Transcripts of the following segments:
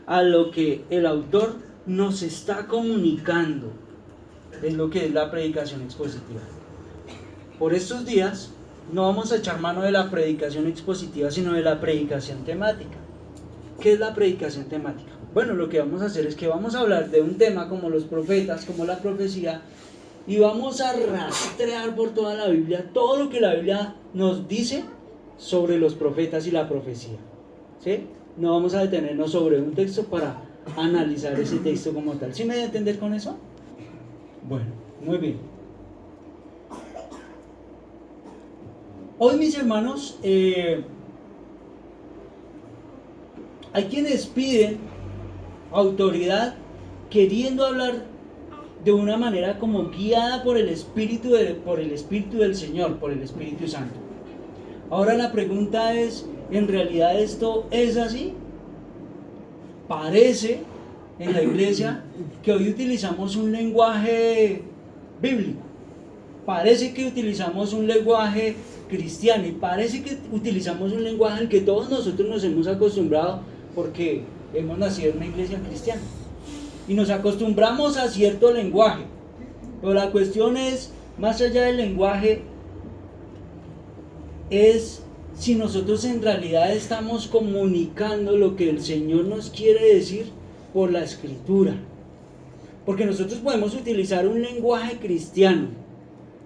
a lo que el autor nos está comunicando. Es lo que es la predicación expositiva. Por estos días no vamos a echar mano de la predicación expositiva, sino de la predicación temática. ¿Qué es la predicación temática? Bueno, lo que vamos a hacer es que vamos a hablar de un tema como los profetas, como la profecía, y vamos a rastrear por toda la Biblia todo lo que la Biblia nos dice sobre los profetas y la profecía. ¿Sí? No vamos a detenernos sobre un texto para analizar ese texto como tal. ¿Sí me voy a entender con eso? Bueno, muy bien. Hoy, mis hermanos, hay quienes piden autoridad queriendo hablar de una manera como guiada por el Espíritu del Señor, por el Espíritu Santo. Ahora la pregunta es, ¿en realidad esto es así? Parece en la iglesia que hoy utilizamos un lenguaje bíblico, parece que utilizamos un lenguaje cristiano y parece que utilizamos un lenguaje al que todos nosotros nos hemos acostumbrado porque hemos nacido en una iglesia cristiana y nos acostumbramos a cierto lenguaje, pero la cuestión es, más allá del lenguaje, es si nosotros en realidad estamos comunicando lo que el Señor nos quiere decir por la Escritura. Porque nosotros podemos utilizar un lenguaje cristiano,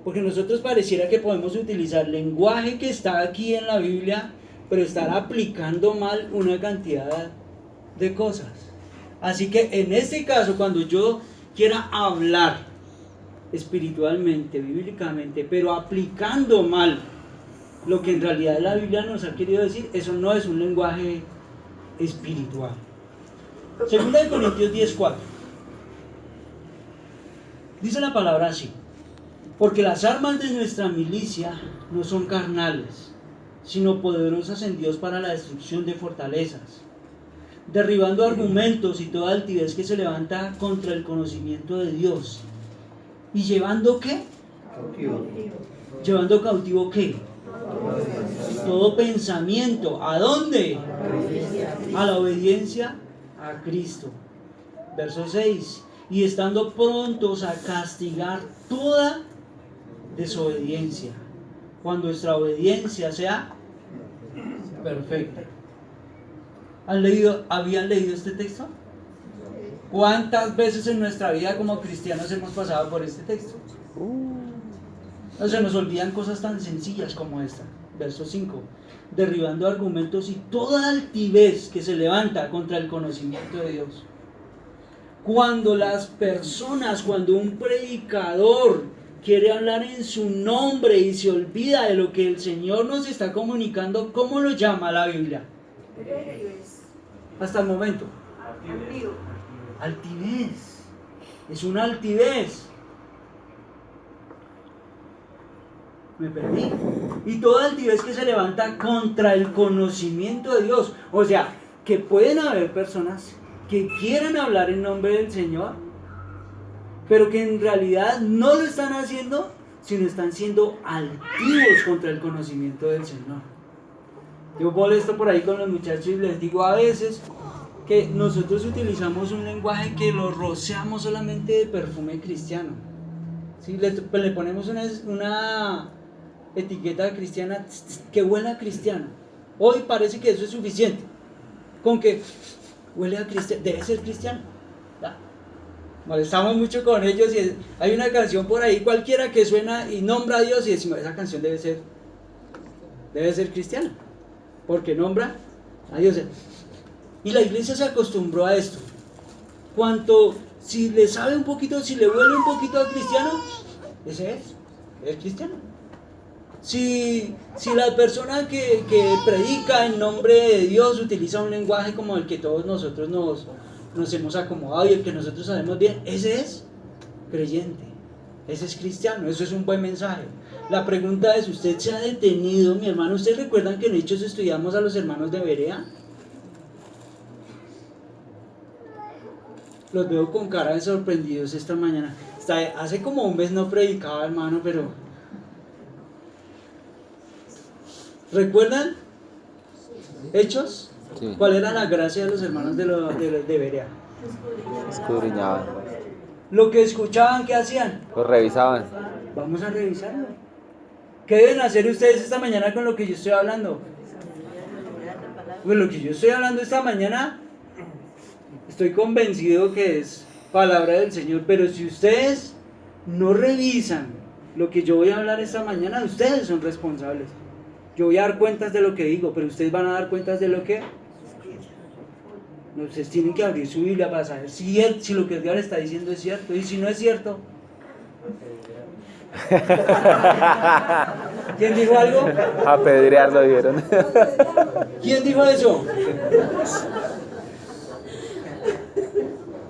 porque nosotros pareciera que podemos utilizar lenguaje que está aquí en la Biblia, pero estar aplicando mal una cantidad de cosas. Así que en este caso, cuando yo quiera hablar espiritualmente, bíblicamente, pero aplicando mal lo que en realidad la Biblia nos ha querido decir, eso no es un lenguaje espiritual. Segunda de Corintios 10:4. Dice la palabra así: porque las armas de nuestra milicia no son carnales, sino poderosas en Dios para la destrucción de fortalezas, derribando argumentos y toda altivez que se levanta contra el conocimiento de Dios. ¿Y llevando qué? Cautivo. ¿Llevando cautivo qué? Todo pensamiento. ¿A dónde? A la obediencia a Cristo. Verso 6. Y estando prontos a castigar toda desobediencia, cuando nuestra obediencia sea perfecta. ¿Habían leído este texto? ¿Cuántas veces en nuestra vida como cristianos hemos pasado por este texto? No se nos olvidan cosas tan sencillas como esta. Verso 5. Derribando argumentos y toda altivez que se levanta contra el conocimiento de Dios. Cuando un predicador quiere hablar en su nombre y se olvida de lo que el Señor nos está comunicando, ¿cómo lo llama la Biblia? Hasta el momento. Altivez. Es una altivez. Me perdí. Y toda altivez que se levanta contra el conocimiento de Dios. O sea, que pueden haber personas que quieran hablar en nombre del Señor, pero que en realidad no lo están haciendo, sino están siendo altivos contra el conocimiento del Señor. Yo molesto por ahí con los muchachos y les digo a veces que nosotros utilizamos un lenguaje que lo rociamos solamente de perfume cristiano. ¿Sí? Le ponemos una etiqueta cristiana que huela a cristiano. Hoy parece que eso es suficiente. Con que huele a cristiano, debe ser cristiano. ¿Ya? Molestamos mucho con ellos y hay una canción por ahí cualquiera que suena y nombra a Dios y decimos, esa canción debe ser cristiana, porque nombra a Dios. Y la iglesia se acostumbró a esto. Si le sabe un poquito, si le huele un poquito a cristiano, ese es cristiano. Si la persona que predica en nombre de Dios utiliza un lenguaje como el que todos nosotros nos hemos acomodado y el que nosotros sabemos bien, ese es creyente, ese es cristiano, eso es un buen mensaje. La pregunta es, ¿usted se ha detenido, mi hermano? ¿Ustedes recuerdan que en Hechos estudiamos a los hermanos de Berea? Los veo con cara de sorprendidos esta mañana. Hace como un mes no predicaba, hermano, pero ¿recuerdan? Hechos Sí. ¿Cuál era la gracia de los hermanos de Berea? Escudriñaban. Lo que escuchaban, ¿qué hacían? Los revisaban. Vamos a revisarlo. ¿Qué deben hacer ustedes esta mañana con lo que yo estoy hablando? Pues lo que yo estoy hablando esta mañana, estoy convencido que es palabra del Señor, pero si ustedes no revisan lo que yo voy a hablar esta mañana, ustedes son responsables. Yo voy a dar cuentas de lo que digo, pero ustedes van a dar cuentas de lo que... No, ustedes tienen que abrir su Biblia para saber si lo que Dios le está diciendo es cierto, y si no es cierto... ¿Quién dijo algo? Apedrearlo dieron. ¿Quién dijo eso?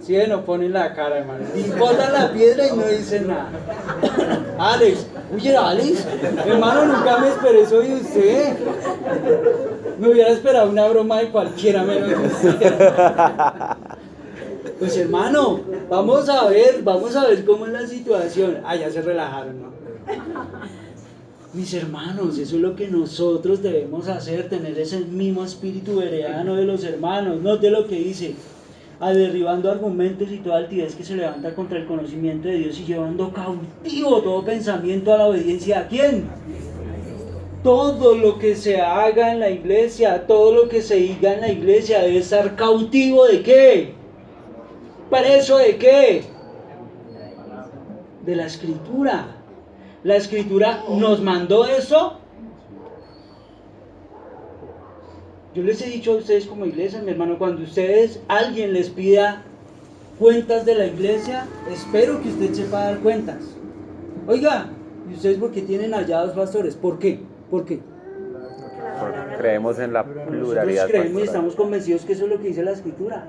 Sí, no ponen la cara, hermano. Y botan la piedra y no dicen nada. Alex, oye, Alex, hermano, nunca me esperé eso de usted. Me hubiera esperado una broma de cualquiera menos de usted. Pues hermano, vamos a ver cómo es la situación. Ah, ya se relajaron, ¿no? Mis hermanos, eso es lo que nosotros debemos hacer, tener ese mismo espíritu bereano de los hermanos. Note lo que dice: derribando argumentos y toda altivez que se levanta contra el conocimiento de Dios y llevando cautivo todo pensamiento a la obediencia. ¿A quién? Todo lo que se haga en la iglesia, todo lo que se diga en la iglesia debe estar cautivo ¿de qué? ¿Preso de qué? De la Escritura. La Escritura nos mandó eso. Yo les he dicho a ustedes como iglesia, mi hermano, cuando alguien les pida cuentas de la iglesia, espero que usted sepa dar cuentas. Oiga, ¿y ustedes por qué tienen allá dos pastores? ¿Por qué? ¿Por qué? Porque creemos en la pluralidad. Nosotros creemos y pastoral. estamos convencidos que eso es lo que dice la Escritura.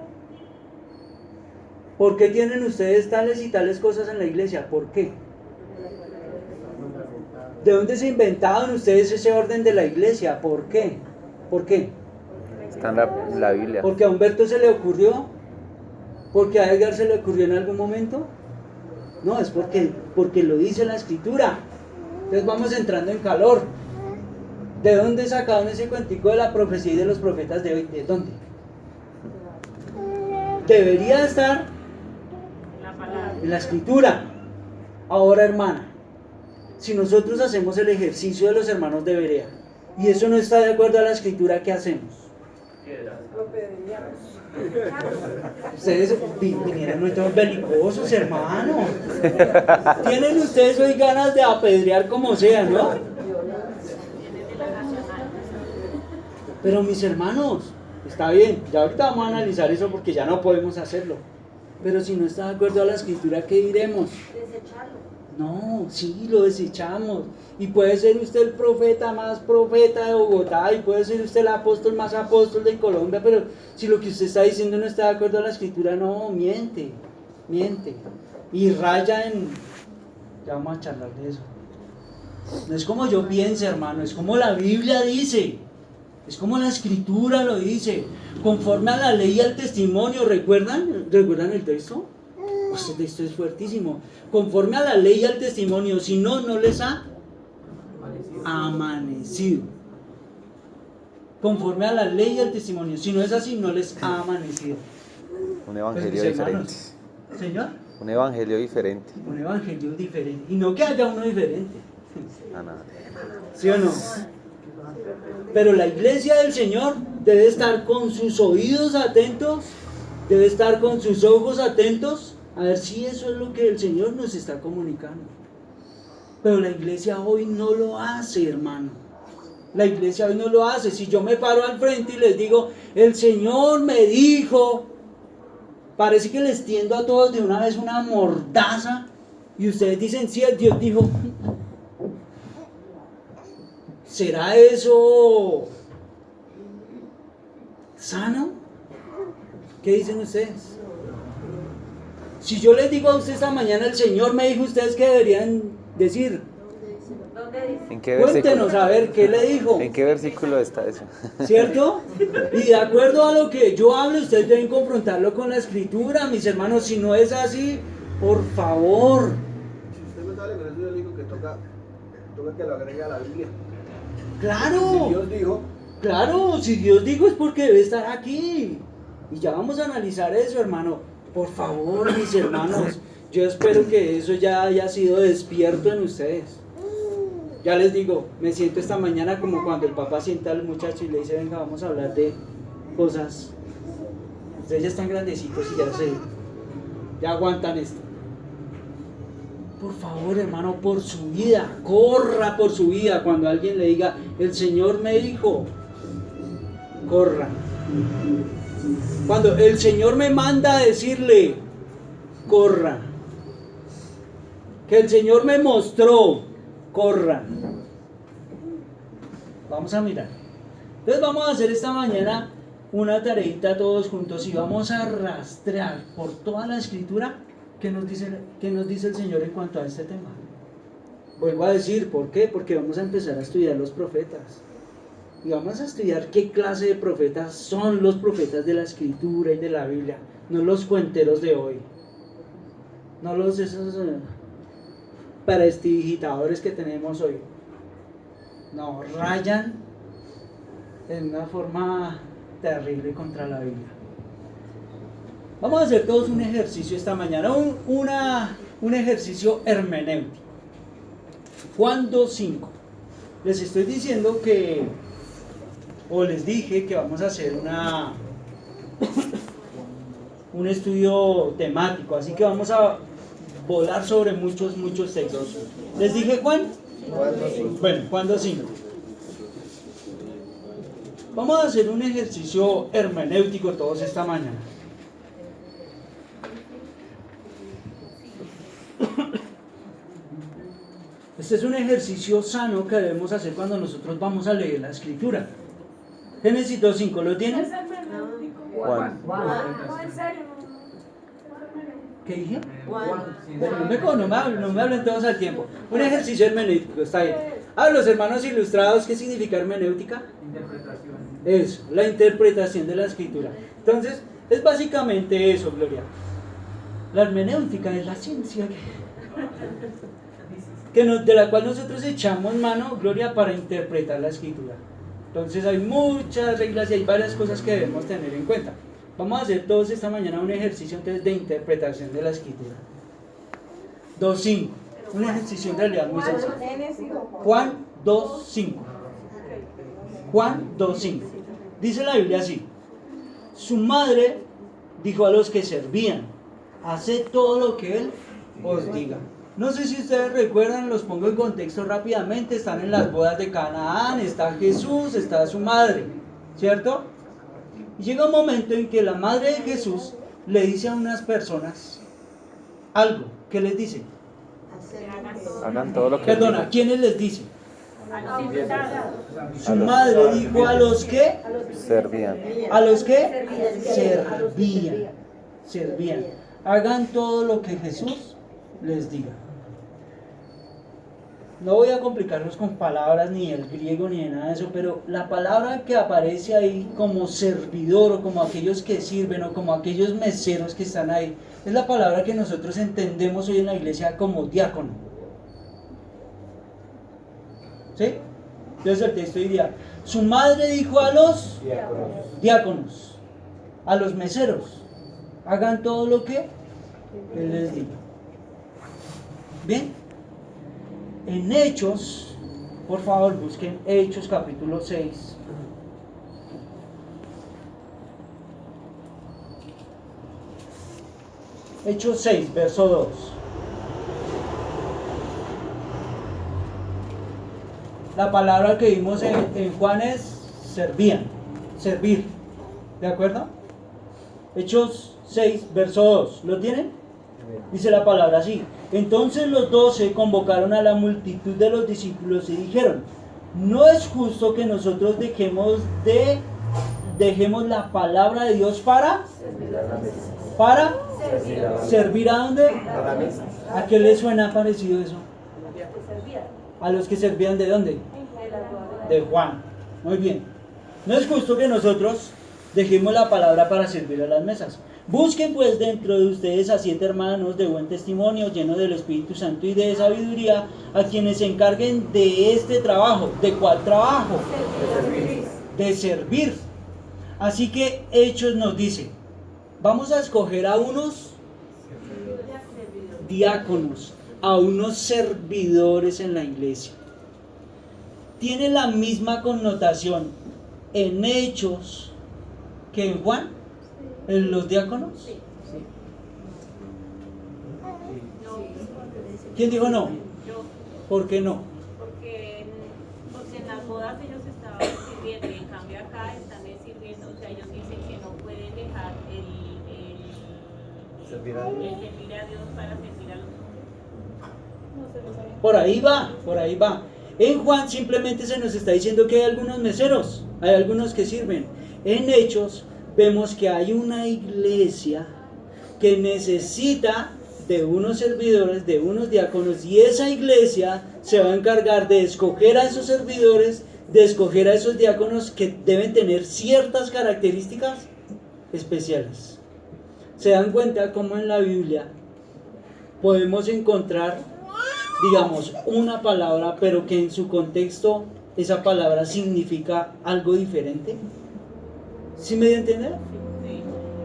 ¿Por qué tienen ustedes tales y tales cosas en la iglesia? ¿Por qué? ¿De dónde se inventaron ustedes ese orden de la iglesia? ¿Por qué? ¿Por qué? Está en la Biblia. ¿Porque a Humberto se le ocurrió? ¿Porque a Edgar se le ocurrió en algún momento? No, es porque lo dice la Escritura. Entonces vamos entrando en calor. ¿De dónde sacaron ese cuentico de la profecía y de los profetas de hoy? ¿De dónde? Debería estar en la Escritura. Ahora, hermana, si nosotros hacemos el ejercicio de los hermanos de Berea y eso no está de acuerdo a la Escritura, ¿qué hacemos? Ustedes vinieron muy todos belicosos, hermano. Tienen ustedes hoy ganas de apedrear como sea, ¿no? Pero mis hermanos, está bien, ya ahorita vamos a analizar eso porque ya no podemos hacerlo. Pero si no está de acuerdo a la Escritura, ¿qué diremos? Desecharlo. No, sí, lo desechamos. Y puede ser usted el profeta más profeta de Bogotá, y puede ser usted el apóstol más apóstol de Colombia, pero si lo que usted está diciendo no está de acuerdo a la Escritura, no, miente. Y raya en... Ya vamos a charlar de eso. No es como yo piense, hermano, es como la Biblia dice. Es como la Escritura lo dice. Conforme a la ley y al testimonio, ¿recuerdan el texto? Este texto es fuertísimo. Conforme a la ley y al testimonio, si no, no les ha amanecido. Conforme a la ley y al testimonio, si no es así, no les ha amanecido. Un evangelio Pues, diferente. hermanos, Señor, Un evangelio diferente. un evangelio diferente. Y no que haya uno diferente. Nada. ¿Sí o no? Pero la iglesia del Señor debe estar con sus oídos atentos, debe estar con sus ojos atentos, a ver si eso es lo que el Señor nos está comunicando. Pero la iglesia hoy no lo hace, hermano. La iglesia hoy no lo hace. Si yo me paro al frente y les digo, el Señor me dijo, parece que les tiendo a todos de una vez una mordaza, y ustedes dicen, sí, Dios dijo. ¿Será eso sano? ¿Qué dicen ustedes? Si yo les digo a ustedes esta mañana, el Señor me dijo, ¿ustedes qué deberían decir? ¿Dónde dice? ¿En qué Cuéntenos versículo? a ver, ¿qué le dijo? ¿En qué versículo está eso? ¿Cierto? Y de acuerdo a lo que yo hable, ustedes deben confrontarlo con la Escritura, mis hermanos. Si no es así, por favor. Si usted no sale con eso, yo le digo que toca que lo agregue a la Biblia. Si ¡Claro! Dios dijo, Claro, si Dios dijo es porque debe estar aquí. Y ya vamos a analizar eso, hermano. Por favor, mis hermanos, yo espero que eso ya haya sido despierto en ustedes. Ya les digo, me siento esta mañana como cuando el papá sienta al muchacho y le dice, venga, vamos a hablar de cosas. Ustedes ya están grandecitos y ya aguantan esto. Por favor, hermano, por su vida, corra por su vida. Cuando alguien le diga, el Señor me dijo, corra. Cuando el Señor me manda a decirle, corra. Que el Señor me mostró, corra. Vamos a mirar. Entonces vamos a hacer esta mañana una tareita todos juntos y vamos a rastrear por toda la escritura qué nos dice el Señor en cuanto a este tema. Vuelvo a decir, ¿por qué? Porque vamos a empezar a estudiar los profetas. Y vamos a estudiar qué clase de profetas son los profetas de la escritura y de la Biblia, no los cuenteros de hoy. No esos prestidigitadores que tenemos hoy. No, rayan en una forma terrible contra la Biblia. Vamos a hacer todos un ejercicio esta mañana, un ejercicio hermenéutico. Juan 2:5. Les estoy diciendo o les dije que vamos a hacer un estudio temático, así que vamos a volar sobre muchos textos. ¿Les dije Juan? Bueno, Juan 2:5. Vamos a hacer un ejercicio hermenéutico todos esta mañana. Este es un ejercicio sano que debemos hacer cuando nosotros vamos a leer la escritura. Génesis 2:5, ¿lo tienen? Juan. ¿Qué dije? Bueno, no me hablen todos al tiempo. Un ejercicio hermenéutico, está bien. Los hermanos ilustrados, ¿qué significa hermenéutica? Interpretación. Eso, la interpretación de la escritura. Entonces, es básicamente eso, Gloria. La hermenéutica es la ciencia de la cual nosotros echamos mano, Gloria, para interpretar la escritura. Entonces hay muchas reglas y hay varias cosas que debemos tener en cuenta. Vamos a hacer todos esta mañana un ejercicio entonces de interpretación de la escritura. 2:5. Un ejercicio en realidad muy sencillo. Juan 2:5. Juan 2:5. Dice la Biblia así: su madre dijo a los que servían, haced todo lo que él os diga. No sé si ustedes recuerdan, los pongo en contexto rápidamente. Están en las bodas de Canaán, está Jesús, está su madre, ¿cierto? Y llega un momento en que la madre de Jesús le dice a unas personas algo. ¿Qué les dice? Hagan todo lo que Perdona, ¿quiénes les dice? Su madre dijo a los que servían. a los que servían. Hagan todo lo que Jesús les diga. No voy a complicarlos con palabras ni el griego ni de nada de eso, pero la palabra que aparece ahí como servidor o como aquellos que sirven o como aquellos meseros que están ahí, es la palabra que nosotros entendemos hoy en la iglesia como diácono. ¿Sí? Entonces el texto diría: su madre dijo a los diáconos, a los meseros, hagan todo lo que él les diga. Bien. En Hechos, por favor busquen Hechos capítulo 6. Hechos 6, verso 2. La palabra que vimos en Juan es servían, servir. ¿De acuerdo? Hechos 6, verso 2. ¿Lo tienen? Dice la palabra así: entonces los 12 convocaron a la multitud de los discípulos y dijeron: no es justo que nosotros dejemos la palabra de Dios para servir a dónde. ¿A qué les suena parecido eso? A los que servían ¿de dónde? De Juan. Muy bien. No es justo que nosotros dejemos la palabra para servir a las mesas. Busquen pues dentro de ustedes a 7 hermanos de buen testimonio, llenos del Espíritu Santo y de sabiduría, a quienes se encarguen de este trabajo. ¿De cuál trabajo? de servir. Así que Hechos nos dice, vamos a escoger a unos diáconos, a unos servidores en la iglesia. Tiene la misma connotación en Hechos que en Juan, en los diáconos. ¿Quién dijo no? Yo, ¿Por qué no? porque en las bodas ellos estaban sirviendo y en cambio acá están sirviendo, o sea, ellos dicen que no pueden dejar el servir a Dios para servir a los hombres. Por ahí va, por ahí va. En Juan simplemente se nos está diciendo que hay algunos meseros, hay algunos que sirven. En Hechos vemos que hay una iglesia que necesita de unos servidores, de unos diáconos, y esa iglesia se va a encargar de escoger a esos servidores, de escoger a esos diáconos que deben tener ciertas características especiales. ¿Se dan cuenta cómo en la Biblia podemos encontrar, digamos, una palabra, pero que en su contexto esa palabra significa algo diferente? ¿Sí me dio a entender?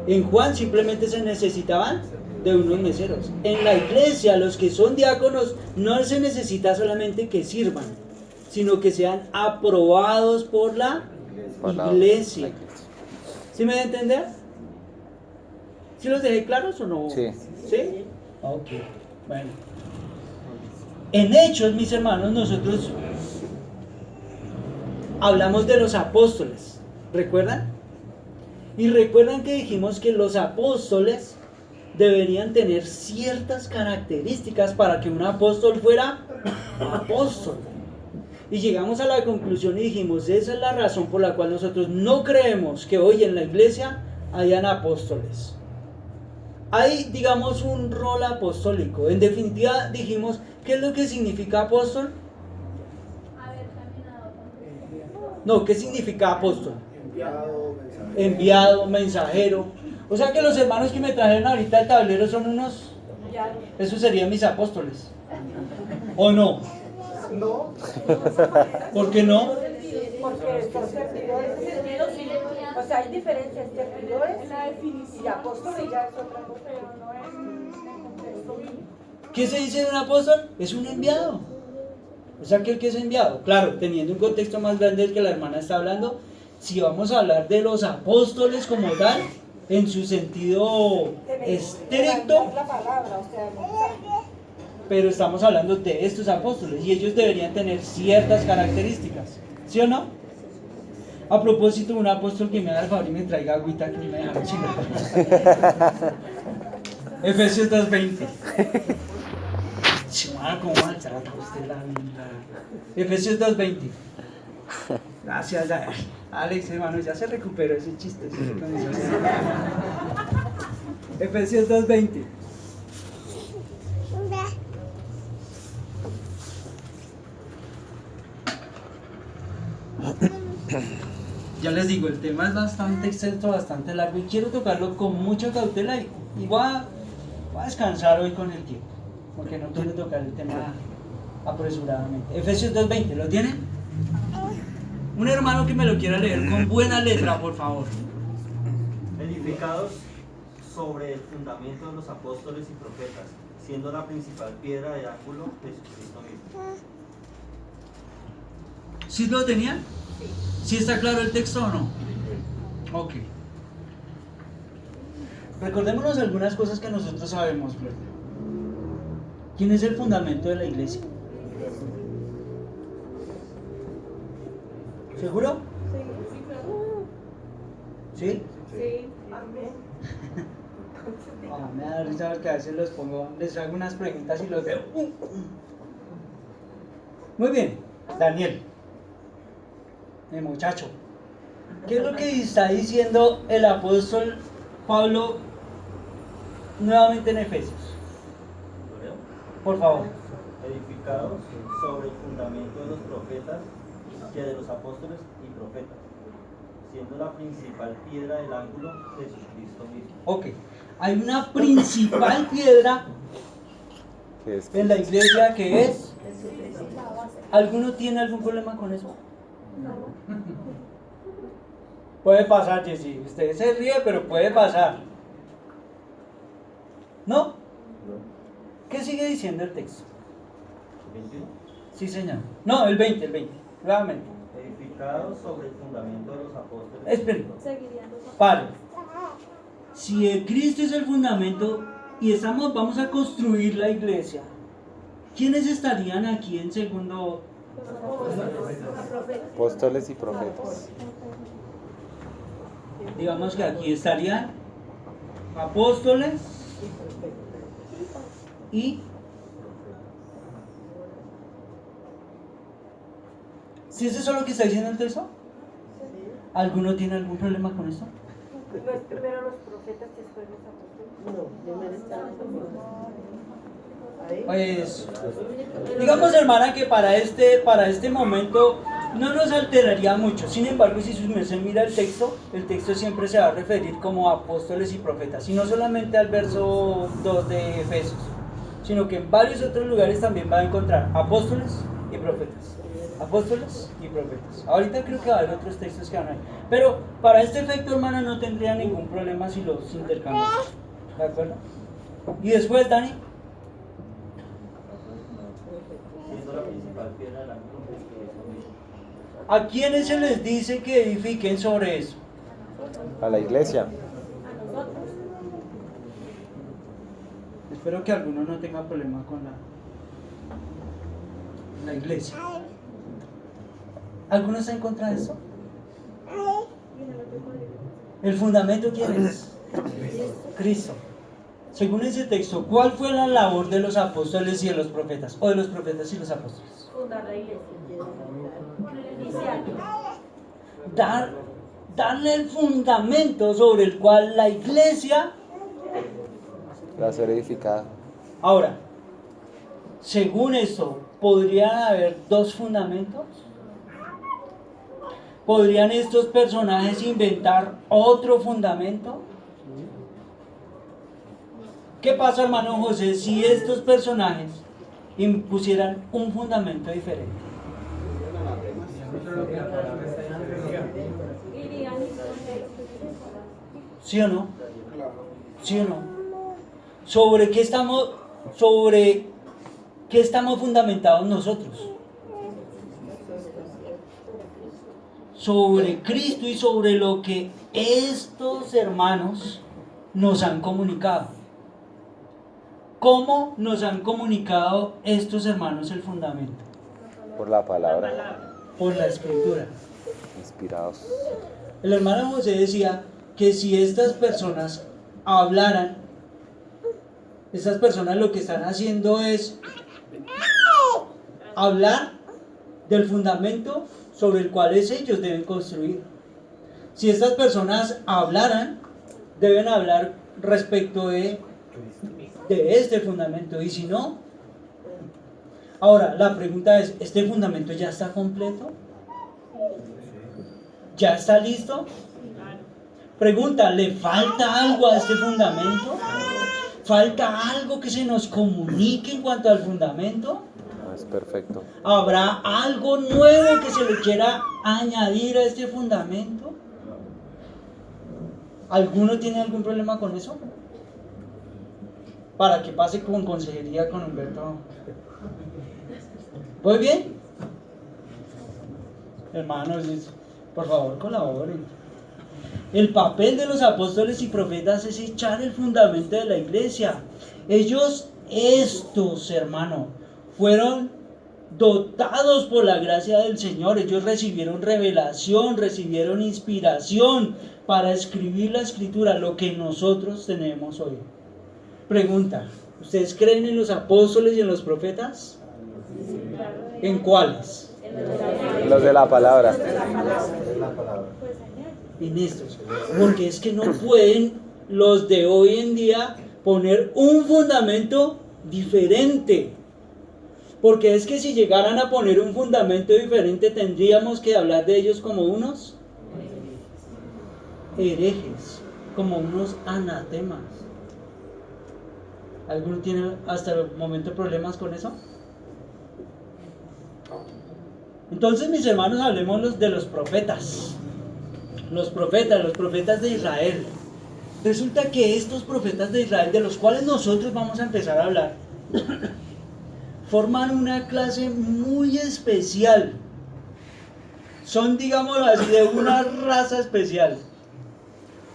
En Juan simplemente se necesitaban de unos meseros. En la iglesia, los que son diáconos, no se necesita solamente que sirvan, sino que sean aprobados por la iglesia. ¿Sí me dio a entender? ¿Sí los dejé claros o no? Sí. ¿Sí? Ok, bueno. En Hechos, mis hermanos, nosotros hablamos de los apóstoles. ¿Recuerdan? Y recuerdan que dijimos que los apóstoles deberían tener ciertas características para que un apóstol fuera apóstol. Y llegamos a la conclusión y dijimos, esa es la razón por la cual nosotros no creemos que hoy en la iglesia hayan apóstoles. Hay, digamos, un rol apostólico. En definitiva, dijimos, ¿qué es lo que significa apóstol? No, ¿qué significa apóstol? Enviado, mensajero. O sea que los hermanos que me trajeron ahorita el tablero son unos... Esos serían mis apóstoles. ¿O no? No. ¿Por qué no? Porque son servidores. O sea, hay diferencias entre servidores y apóstoles, ya es otra cosa, pero no es en contexto bíblico. ¿Qué se dice de un apóstol? Es un enviado. O sea que el que es enviado, claro, teniendo un contexto más grande del que la hermana está hablando, si vamos a hablar de los apóstoles como tal, en su sentido estricto, La palabra, o sea, pero estamos hablando de estos apóstoles y ellos deberían tener ciertas características, ¿sí o no? A propósito, un apóstol que me haga el favor y me traiga agüita que me dejaron sin agua. Efesios 2:20. ¿Cómo maltrata usted la Biblia? Efesios 2:20. Gracias, Alex, hermano, ya se recuperó ese chiste. Efesios 2:20. Ya les digo, el tema es bastante extenso, bastante largo y quiero tocarlo con mucha cautela y voy a descansar hoy con el tiempo, porque no quiero tocar el tema apresuradamente. Efesios 2:20, ¿lo tienen? Un hermano que me lo quiera leer con buena letra, por favor. Edificados sobre el fundamento de los apóstoles y profetas, siendo la principal piedra de ángulo Jesucristo mismo. ¿Sí lo tenían? ¿Sí está claro el texto o no? Ok. Recordémonos algunas cosas que nosotros sabemos, Flor. ¿Quién es el fundamento de la iglesia? ¿Seguro? ¿Sí? Sí. Me da risa porque a veces les hago unas preguntas y los veo. Muy bien, Daniel, el muchacho. ¿Qué es lo que está diciendo el apóstol Pablo nuevamente en Efesios? ¿Lo leo? Por favor. Edificados sobre el fundamento de los profetas, que de los apóstoles y profetas, siendo la principal piedra del ángulo Jesucristo mismo. Ok. Hay una principal piedra en la iglesia que es... ¿Alguno tiene algún problema con eso? Puede pasar, Jessy. Usted se ríe, pero puede pasar. ¿No? ¿Qué sigue diciendo el texto? 21. Sí, señor. No, el 20. Nuevamente. Edificados sobre el fundamento de los apóstoles. Esperen. Pare. Si el Cristo es el fundamento y vamos a construir la iglesia, ¿quiénes estarían aquí en segundo? Apóstoles y profetas. Digamos que aquí estarían apóstoles y ¿sí es eso lo que está diciendo el texto? ¿Alguno tiene algún problema con esto? No es primero los profetas, después los apóstoles. No, primero están Pues, digamos, hermana, que para este momento no nos alteraría mucho. Sin embargo, si usted mira el texto siempre se va a referir como apóstoles y profetas. Y no solamente al verso 2 de Efesios, sino que en varios otros lugares también va a encontrar apóstoles y profetas. Apóstoles y profetas. Ahorita creo que va a haber otros textos que van a ver. Pero para este efecto, hermana, no tendría ningún problema si los intercambiamos. ¿De acuerdo? Y después, Dani. Siendo la principal piedra del ángulo de Cristo mismo. ¿A quiénes se les dice que edifiquen sobre eso? A la iglesia. Espero que alguno no tenga problema con la iglesia. ¿Alguno está en contra de eso? ¿El fundamento quién es? Cristo. Según ese texto, ¿cuál fue la labor de los apóstoles y de los profetas? O de los profetas y los apóstoles. Fundar la iglesia. Darle el fundamento sobre el cual la iglesia Va a ser edificada. Ahora, según esto, ¿podrían haber dos fundamentos? ¿Podrían estos personajes inventar otro fundamento? ¿Qué pasa, hermano José, si estos personajes impusieran un fundamento diferente? ¿Sí o no? ¿Sí o no? ¿Sobre qué estamos fundamentados nosotros? Sobre Cristo y sobre lo que estos hermanos nos han comunicado. ¿Cómo nos han comunicado estos hermanos el fundamento? Por la palabra. Por la escritura. Inspirados. El hermano José decía que si estas personas hablaran, estas personas lo que están haciendo es hablar del fundamento sobre el cual ellos deben construir. Si estas personas hablaran, deben hablar respecto de este fundamento, y si no, ahora la pregunta es, ¿este fundamento ya está completo? ¿Ya está listo? Pregunta, ¿le falta algo a este fundamento? ¿Falta algo que se nos comunique en cuanto al fundamento? No, es perfecto. ¿Habrá algo nuevo que se le quiera añadir a este fundamento? ¿Alguno tiene algún problema con eso? Para que pase con consejería con Humberto. ¿Voy bien? Hermanos, por favor colaboren. El papel de los apóstoles y profetas es echar el fundamento de la iglesia. Estos hermanos, fueron dotados por la gracia del Señor. Ellos recibieron revelación, recibieron inspiración para escribir la escritura, lo que nosotros tenemos hoy. Pregunta, ¿ustedes creen en los apóstoles y en los profetas? ¿En cuáles? Los de la palabra. En estos, porque es que no pueden los de hoy en día poner un fundamento diferente, porque es que si llegaran a poner un fundamento diferente tendríamos que hablar de ellos como unos herejes, como unos anatemas. ¿Alguno tiene hasta el momento problemas con eso? Entonces, mis hermanos, hablemos de los profetas. los profetas de Israel. Resulta que estos profetas de Israel, de los cuales nosotros vamos a empezar a hablar, forman una clase muy especial. Son, digámoslo así, de una raza especial.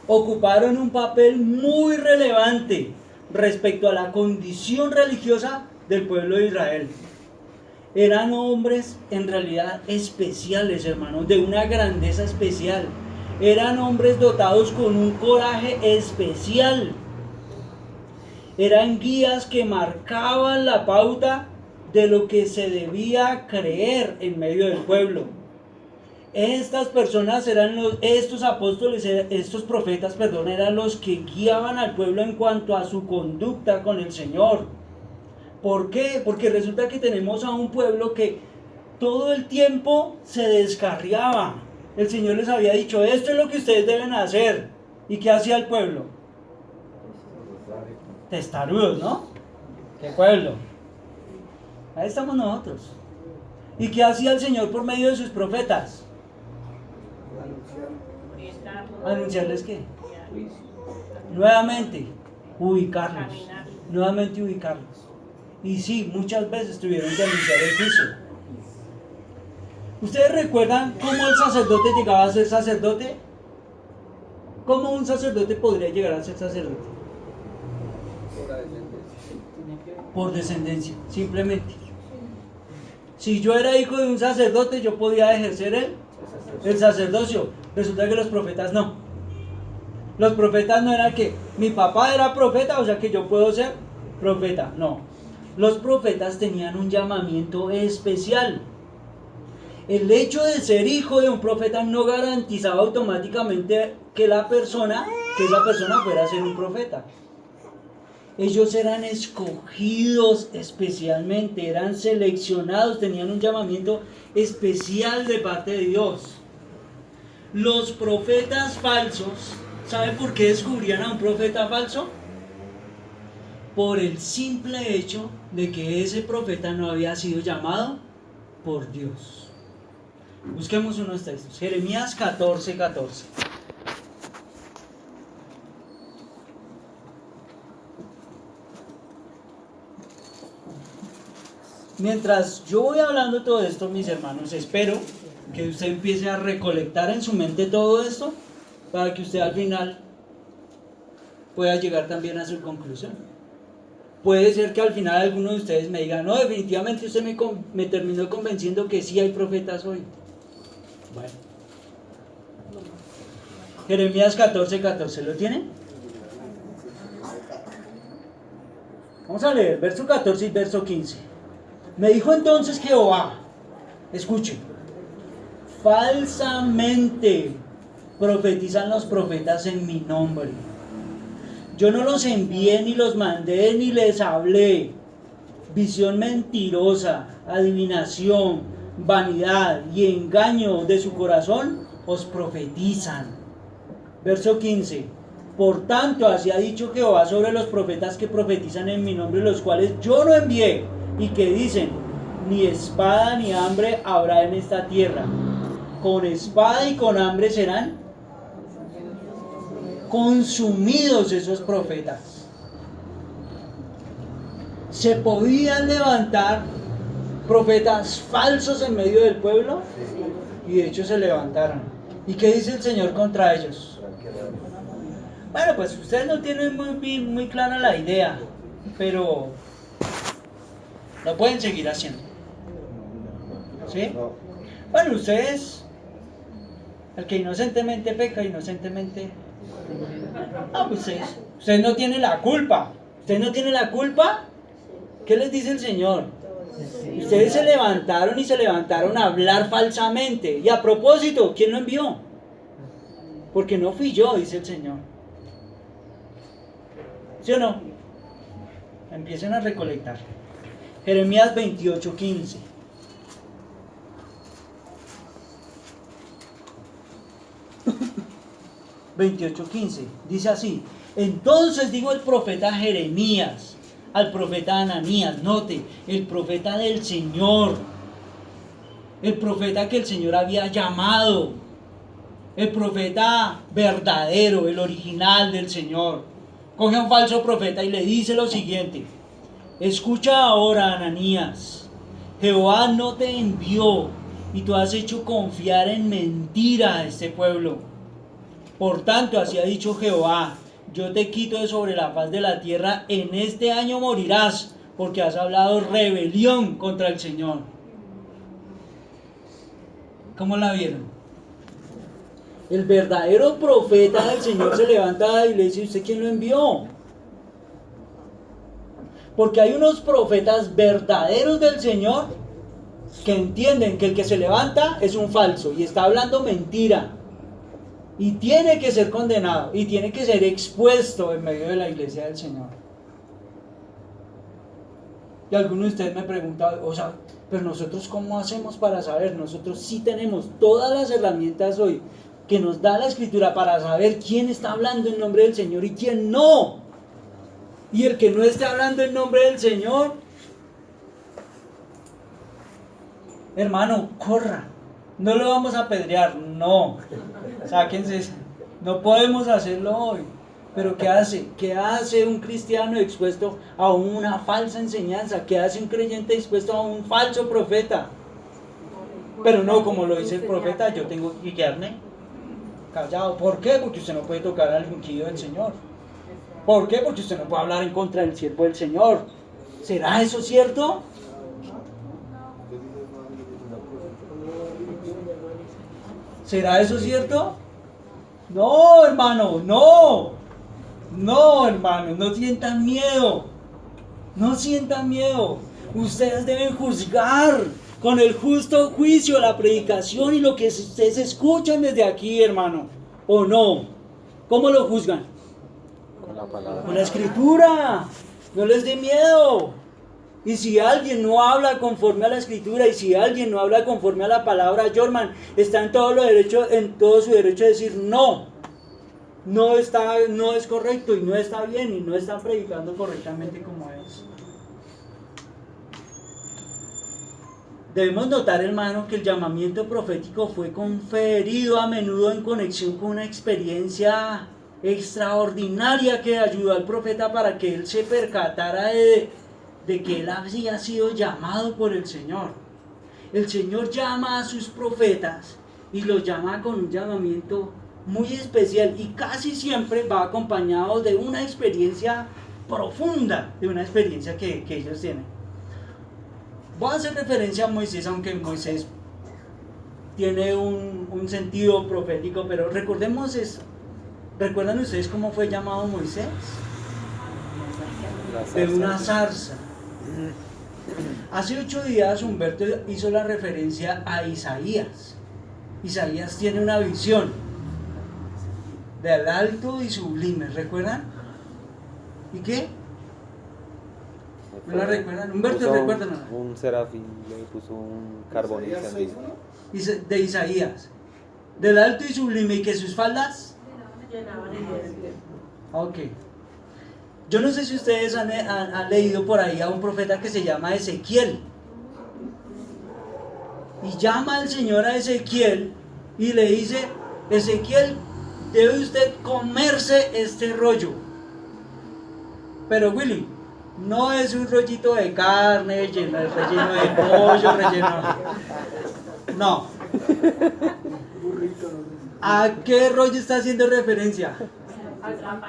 Ocuparon un papel muy relevante respecto a la condición religiosa del pueblo de Israel. Eran hombres en realidad especiales, hermanos, de una grandeza especial. Eran hombres dotados con un coraje especial. Eran guías que marcaban la pauta de lo que se debía creer en medio del pueblo. Estas personas estos apóstoles, estos profetas, eran los que guiaban al pueblo en cuanto a su conducta con el Señor. ¿Por qué? Porque resulta que tenemos a un pueblo que todo el tiempo se descarriaba. El Señor les había dicho, esto es lo que ustedes deben hacer. ¿Y qué hacía el pueblo? Testarudos, ¿no? ¿Qué pueblo? Ahí estamos nosotros. ¿Y qué hacía el Señor por medio de sus profetas? ¿Anunciarles qué? Nuevamente, ubicarlos. Nuevamente ubicarlos. Y sí, muchas veces tuvieron que anunciar el juicio. ¿Ustedes recuerdan cómo el sacerdote llegaba a ser sacerdote? ¿Cómo un sacerdote podría llegar a ser sacerdote? Por descendencia, simplemente. Si yo era hijo de un sacerdote, yo podía ejercer el sacerdocio. Resulta que los profetas no. Los profetas no era que mi papá era profeta, o sea que yo puedo ser profeta. No. Los profetas tenían un llamamiento especial. El hecho de ser hijo de un profeta no garantizaba automáticamente que esa persona fuera a ser un profeta. Ellos eran escogidos especialmente, eran seleccionados, tenían un llamamiento especial de parte de Dios. Los profetas falsos, ¿sabe por qué descubrían a un profeta falso? Por el simple hecho de que ese profeta no había sido llamado por Dios. Busquemos unos textos. Jeremías 14:14. Mientras yo voy hablando todo esto, mis hermanos, espero que usted empiece a recolectar en su mente todo esto para que usted al final pueda llegar también a su conclusión. Puede ser que al final alguno de ustedes me diga, no, definitivamente usted me terminó convenciendo que sí hay profetas hoy. Bueno. Jeremías 14:14, ¿lo tienen? Vamos a leer verso 14 y verso 15. Me dijo entonces Jehová, escuchen, falsamente profetizan los profetas en mi nombre. Yo no los envié, ni los mandé, ni les hablé. Visión mentirosa, adivinación, vanidad y engaño de su corazón os profetizan. Verso 15. Por tanto, así ha dicho Jehová sobre los profetas que profetizan en mi nombre, los cuales yo no envié, y que dicen, ni espada ni hambre habrá en esta tierra. Con espada y con hambre serán consumidos esos profetas. ¿Se podían levantar profetas falsos en medio del pueblo? Y de hecho se levantaron. ¿Y qué dice el Señor contra ellos? Bueno, pues ustedes no tienen muy clara la idea, pero lo pueden seguir haciendo. ¿Sí? Bueno, ustedes, el que inocentemente peca, inocentemente... Ah, pues ustedes no tienen la culpa. Ustedes no tienen la culpa. ¿Qué les dice el Señor? Ustedes se levantaron a hablar falsamente. Y a propósito, ¿quién lo envió? Porque no fui yo, dice el Señor. ¿Sí o no? Empiecen a recolectar. Jeremías 28:15. Dice así: entonces digo el profeta Jeremías al profeta Ananías, note, el profeta del Señor, el profeta que el Señor había llamado, El profeta verdadero, el original del Señor, coge a un falso profeta y le dice lo siguiente: escucha ahora, Ananías, Jehová no te envió y tú has hecho confiar en mentira a este pueblo. Por tanto, así ha dicho Jehová: yo te quito de sobre la faz de la tierra, en este año morirás, porque has hablado rebelión contra el Señor. ¿Cómo la vieron? El verdadero profeta del Señor se levanta y le dice: ¿usted quién lo envió? Porque hay unos profetas verdaderos del Señor que entienden que el que se levanta es un falso y está hablando mentira. Y tiene que ser condenado y tiene que ser expuesto en medio de la iglesia del Señor. Y algunos de ustedes me preguntan: o sea, pero nosotros ¿cómo hacemos para saber? Nosotros sí tenemos todas las herramientas hoy que nos da la Escritura para saber quién está hablando en nombre del Señor y quién no. Y el que no esté hablando en nombre del Señor, hermano, corra. No lo vamos a apedrear, no. Sáquense, no podemos hacerlo hoy. Pero ¿qué hace? ¿Qué hace un cristiano expuesto a una falsa enseñanza? ¿Qué hace un creyente expuesto a un falso profeta? Pero no, como lo dice el profeta, yo tengo que quedarme callado. ¿Por qué? Porque usted no puede tocar al ungido del Señor. ¿Por qué? Porque usted no puede hablar en contra del siervo del Señor. ¿Será eso cierto? ¿Será eso cierto? No, hermano, no. No, hermano, no sientan miedo. No sientan miedo. Ustedes deben juzgar con el justo juicio la predicación y lo que ustedes escuchan desde aquí, hermano. ¿O no? ¿Cómo lo juzgan? Con la palabra. Con la Escritura. No les dé miedo. Y si alguien no habla conforme a la Escritura, y si alguien no habla conforme a la palabra, Jorman está en todo su derecho de decir no. No es correcto y no está bien y no está predicando correctamente como es. Debemos notar, hermano, que el llamamiento profético fue conferido a menudo en conexión con una experiencia extraordinaria que ayudó al profeta para que él se percatara de que él había sido llamado por el Señor. El Señor llama a sus profetas y los llama con un llamamiento muy especial y casi siempre va acompañado de una experiencia profunda, de una experiencia que ellos tienen. Voy a hacer referencia a Moisés, aunque Moisés tiene un sentido profético, pero recordemos eso. ¿Recuerdan ustedes cómo fue llamado Moisés? De una zarza. Hace 8 días Humberto hizo la referencia a Isaías. Isaías tiene una visión del alto y sublime, ¿recuerdan? ¿Y qué? ¿No la recuerdan? Humberto, ¿recuerdan? Un serafín le puso un carbón encendido. De Isaías. Del alto y sublime, y que sus faldas llenaban el desierto. Ok. Yo no sé si ustedes han leído por ahí a un profeta que se llama Ezequiel. Y llama al Señor a Ezequiel y le dice: Ezequiel, debe usted comerse este rollo. Pero Willy, no es un rollito de carne, relleno de pollo, relleno. No. ¿A qué rollo está haciendo referencia? La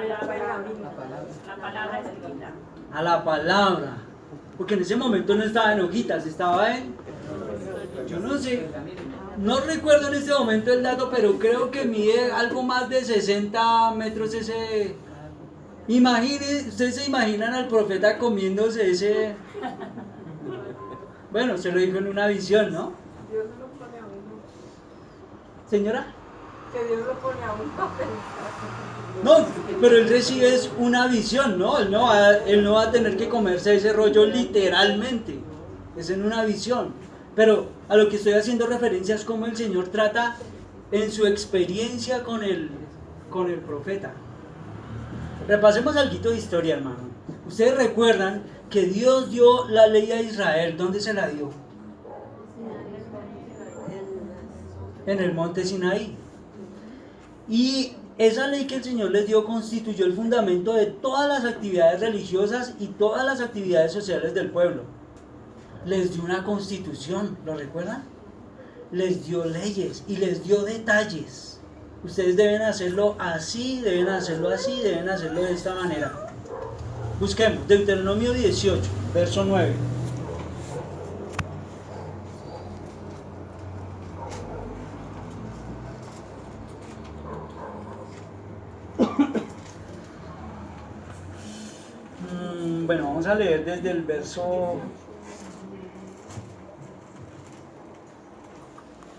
palabra escrita. A la palabra. Porque en ese momento no estaba en hojitas, estaba en... Yo no sé. No recuerdo en este momento el dato, pero creo que mide algo más de 60 metros ese... Ustedes se imaginan al profeta comiéndose ese... Bueno, se lo dijo en una visión, ¿no? Dios lo pone a uno. Señora. Que Dios lo pone a uno a pensar. No, pero él recibe una visión, ¿no? Él no va a tener que comerse ese rollo literalmente. Es en una visión. Pero a lo que estoy haciendo referencia es cómo el Señor trata en su experiencia con el profeta. Repasemos algo de historia, hermano. Ustedes recuerdan que Dios dio la ley a Israel. ¿Dónde se la dio? En el monte Sinaí. Y esa ley que el Señor les dio constituyó el fundamento de todas las actividades religiosas y todas las actividades sociales del pueblo. Les dio una constitución, ¿lo recuerdan? Les dio leyes y les dio detalles. Ustedes deben hacerlo así, deben hacerlo así, deben hacerlo de esta manera. Busquemos Deuteronomio 18, verso 9. Bueno, vamos a leer desde el verso...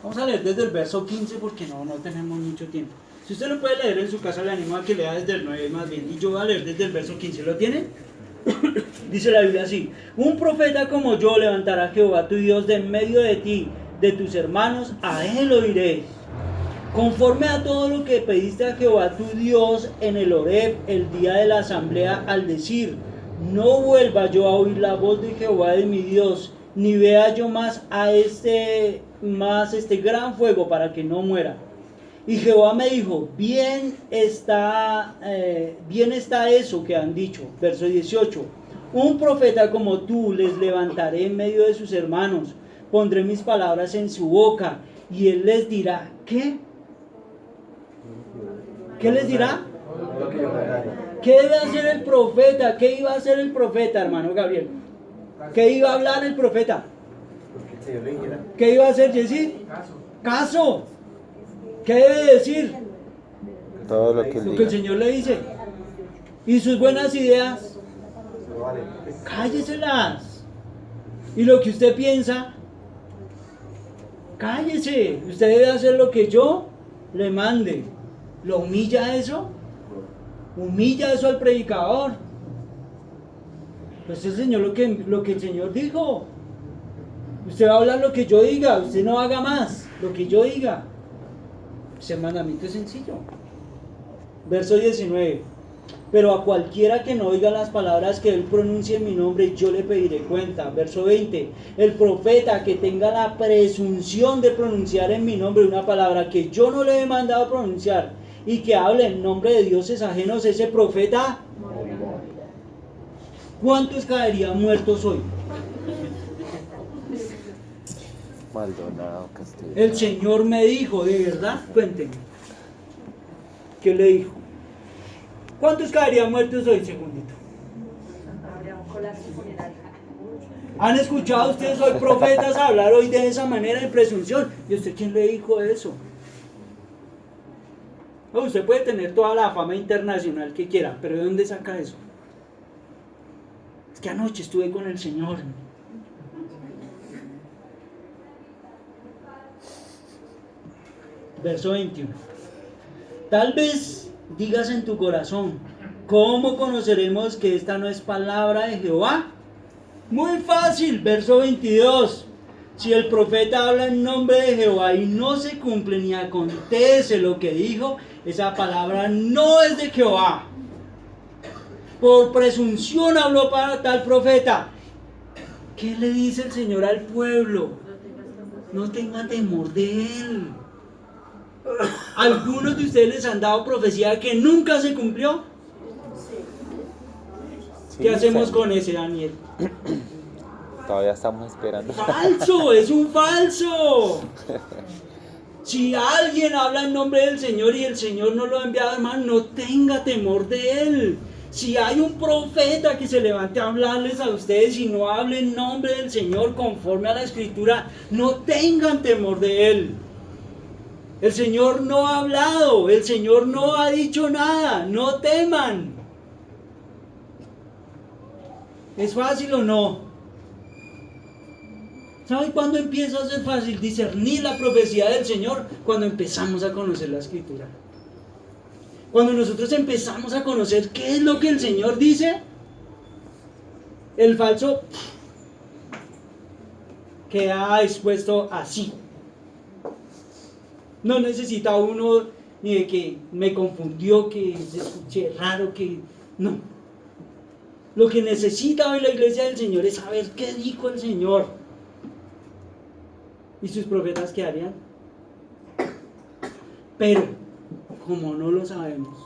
Vamos a leer desde el verso 15 porque no tenemos mucho tiempo. Si usted lo puede leer en su casa, le animo a que lea desde el 9 más bien. Y yo voy a leer desde el verso 15. ¿Lo tiene? Dice la Biblia así: un profeta como yo levantará Jehová tu Dios de en medio de ti, de tus hermanos, a él oiréis. Conforme a todo lo que pediste a Jehová tu Dios en el Horeb, el día de la asamblea, al decir: no vuelva yo a oír la voz de Jehová de mi Dios, ni vea yo más este gran fuego para que no muera. Y Jehová me dijo: bien está eso que han dicho. Verso 18: un profeta como tú les levantaré en medio de sus hermanos, pondré mis palabras en su boca, y él les dirá, ¿qué? ¿Qué les dirá? ¿Qué debe hacer el profeta? ¿Qué iba a hacer el profeta, hermano Gabriel? ¿Qué iba a hablar el profeta? ¿Qué iba a hacer, Jessy? Caso. ¿Qué debe decir? Todo lo que Lo que el Señor le dice. Y sus buenas ideas, cálleselas. Y lo que usted piensa, cállese. Usted debe hacer lo que yo le mande. ¿Lo humilla eso? Humilla eso al predicador. Pues el Señor lo que el Señor dijo. Usted va a hablar lo que yo diga. Usted no haga más lo que yo diga. Ese mandamiento es sencillo. Verso 19: pero a cualquiera que no oiga las palabras que él pronuncie en mi nombre, yo le pediré cuenta. Verso 20: el profeta que tenga la presunción de pronunciar en mi nombre una palabra que yo no le he mandado pronunciar, y que hable en nombre de dioses ajenos, ese profeta, ¿cuántos caerían muertos hoy? Maldonado, Castillo. El Señor me dijo, ¿de verdad? Cuéntenme. ¿Qué le dijo? ¿Cuántos caerían muertos hoy, segundito? ¿Han escuchado ustedes hoy profetas hablar hoy de esa manera en presunción? ¿Y usted quién le dijo eso? No, usted puede tener toda la fama internacional que quiera, pero ¿de dónde saca eso? Es que anoche estuve con el Señor. Verso 21. Tal vez digas en tu corazón, ¿cómo conoceremos que esta no es palabra de Jehová? Muy fácil, verso 22. Si el profeta habla en nombre de Jehová y no se cumple ni acontece lo que dijo, esa palabra no es de Jehová. Por presunción habló para tal profeta. ¿Qué le dice el Señor al pueblo? No tenga temor de él. ¿Algunos de ustedes les han dado profecía que nunca se cumplió? ¿Qué hacemos con ese, Daniel? Todavía estamos esperando. ¡Falso! ¡Es un falso! Si alguien habla en nombre del Señor y el Señor no lo ha enviado, hermano, no tenga temor de él. Si hay un profeta que se levante a hablarles a ustedes y no hable en nombre del Señor conforme a la Escritura, no tengan temor de él. El Señor no ha hablado, el Señor no ha dicho nada, no teman. ¿Es fácil o no? ¿Saben cuándo empieza a ser fácil discernir la profecía del Señor? Cuando empezamos a conocer la Escritura. Cuando nosotros empezamos a conocer qué es lo que el Señor dice, el falso queda expuesto así. No necesita uno ni de que me confundió, que se escuché raro, que no. Lo que necesita hoy la iglesia del Señor es saber qué dijo el Señor. ¿Y sus profetas qué harían? Pero como no lo sabemos.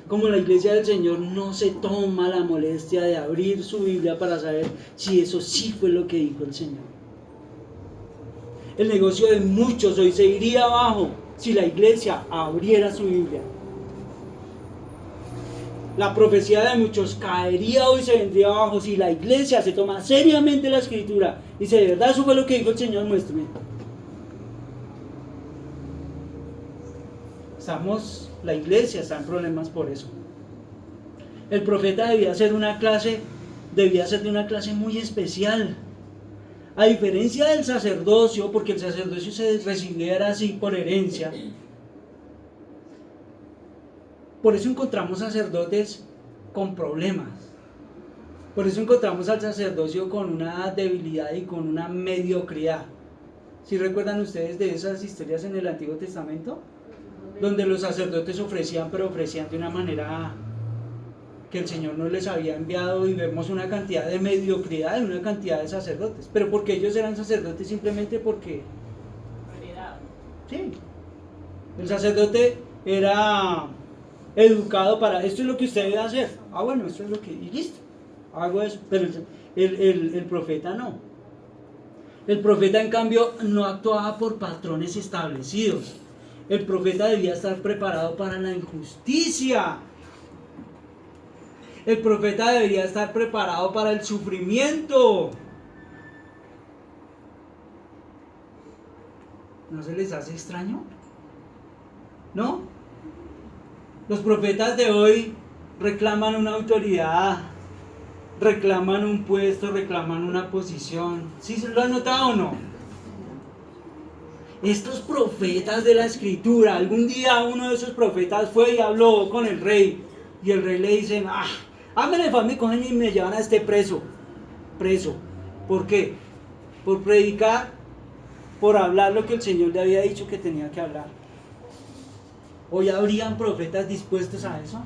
Como la iglesia del Señor no se toma la molestia de abrir su Biblia para saber si eso sí fue lo que dijo el Señor. El negocio de muchos hoy se iría abajo si la iglesia abriera su Biblia. La profecía de muchos caería hoy, se vendría abajo si la iglesia se toma seriamente la escritura y dice, de verdad eso fue lo que dijo el Señor, muéstrame. La iglesia está en problemas por eso. El profeta debía ser de una clase muy especial. A diferencia del sacerdocio, porque el sacerdocio se recibiera así por herencia. Por eso encontramos sacerdotes con problemas. Por eso encontramos al sacerdocio con una debilidad y con una mediocridad. ¿Sí recuerdan ustedes de esas historias en el Antiguo Testamento? Donde los sacerdotes ofrecían, pero ofrecían de una manera que el Señor no les había enviado, y vemos una cantidad de mediocridad y una cantidad de sacerdotes. Pero porque ellos eran sacerdotes simplemente porque... Sí. El sacerdote era educado para, esto es lo que usted debe hacer. Ah, bueno, esto es lo que... Y listo. Hago eso. Pero el profeta no. El profeta, en cambio, no actuaba por patrones establecidos. El profeta debía estar preparado para la injusticia. El profeta debería estar preparado para el sufrimiento. ¿No se les hace extraño? ¿No? Los profetas de hoy reclaman una autoridad, reclaman un puesto, reclaman una posición. ¿Sí lo han notado o no? Estos profetas de la escritura, algún día uno de esos profetas fue y habló con el rey, y el rey le dice, háganme favor, me cogen y me llevan a este preso. ¿Por qué? Por predicar, por hablar lo que el Señor le había dicho que tenía que hablar. ¿Hoy habrían profetas dispuestos a eso?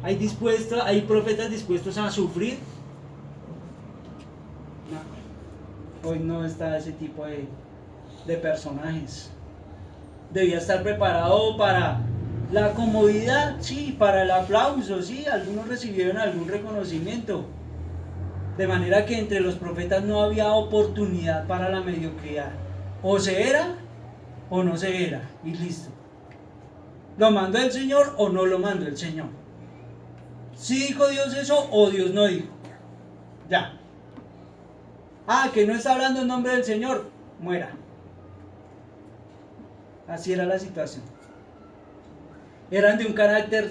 ¿Hay profetas dispuestos a sufrir? No. Hoy no está ese tipo de personajes. Debía estar preparado para la comodidad, sí, para el aplauso, sí, algunos recibieron algún reconocimiento, de manera que entre los profetas no había oportunidad para la mediocridad. O se era o no se era, y listo. ¿Lo mandó el Señor o no lo mandó el Señor? ¿Sí dijo Dios eso o Dios no dijo? Ya. Que no está hablando en nombre del Señor, muera. Así era la situación. Eran de un carácter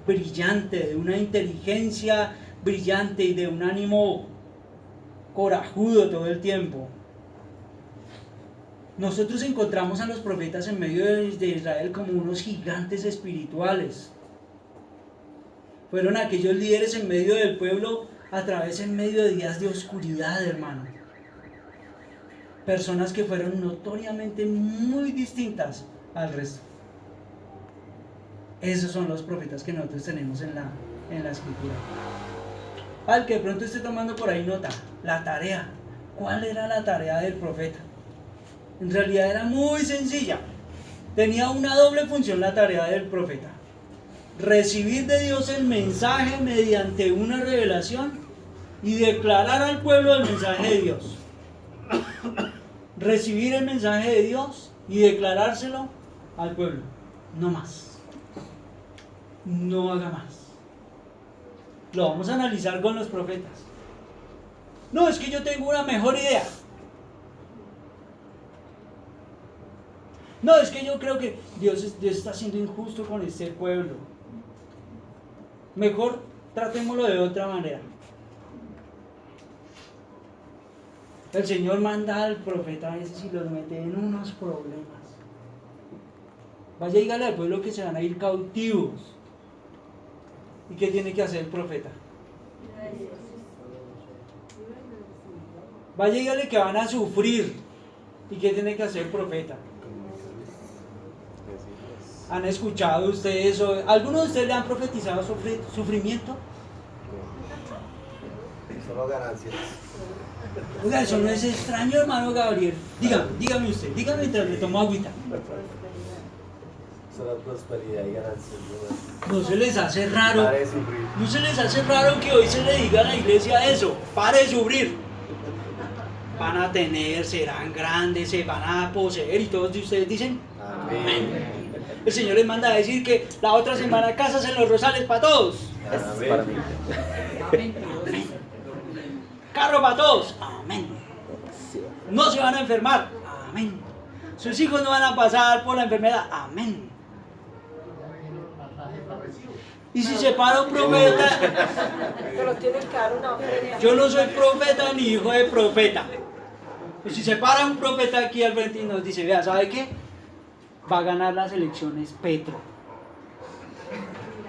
brillante, de una inteligencia brillante y de un ánimo corajudo todo el tiempo. Nosotros encontramos a los profetas en medio de Israel como unos gigantes espirituales. Fueron aquellos líderes en medio del pueblo en medio de días de oscuridad, hermano. Personas que fueron notoriamente muy distintas al resto. Esos son los profetas que nosotros tenemos en la escritura. Al que de pronto esté tomando por ahí nota, la tarea. ¿Cuál era la tarea del profeta? En realidad era muy sencilla. Tenía una doble función la tarea del profeta: recibir de Dios el mensaje mediante una revelación y declarar al pueblo el mensaje de Dios. Recibir el mensaje de Dios y declarárselo al pueblo. No más. No haga más. Lo vamos a analizar con los profetas. No, es que yo tengo una mejor idea. No, es que yo creo que Dios está siendo injusto con este pueblo. Mejor tratémoslo de otra manera. El Señor manda al profeta a veces y los mete en unos problemas. Vaya y dígale al pueblo que se van a ir cautivos. ¿Y qué tiene que hacer el profeta? Vaya y dígale que van a sufrir. ¿Y qué tiene que hacer el profeta? ¿Han escuchado ustedes eso? ¿Algunos de ustedes le han profetizado sufrimiento? Solo ganancias. Oiga, eso no es extraño, hermano Gabriel. Dígame usted, dígame mientras le tomo agüita. Solo prosperidad y ganancia. ¿No se les hace raro? Pare de sufrir. ¿No se les hace raro que hoy se le diga a la iglesia eso? Pare de sufrir. Van a tener, serán grandes, se van a poseer y todos ustedes dicen amén. El Señor les manda a decir que la otra semana casas en los rosales para todos. Amén. Para mí. Carro para todos. Amén. No se van a enfermar. Amén. Sus hijos no van a pasar por la enfermedad. Amén. Y si se para un profeta, Pero tienes que dar una ofrenda. yo no soy profeta ni hijo de profeta. Pues si se para un profeta aquí al frente y nos dice, vea, ¿sabe qué? Va a ganar las elecciones Petro.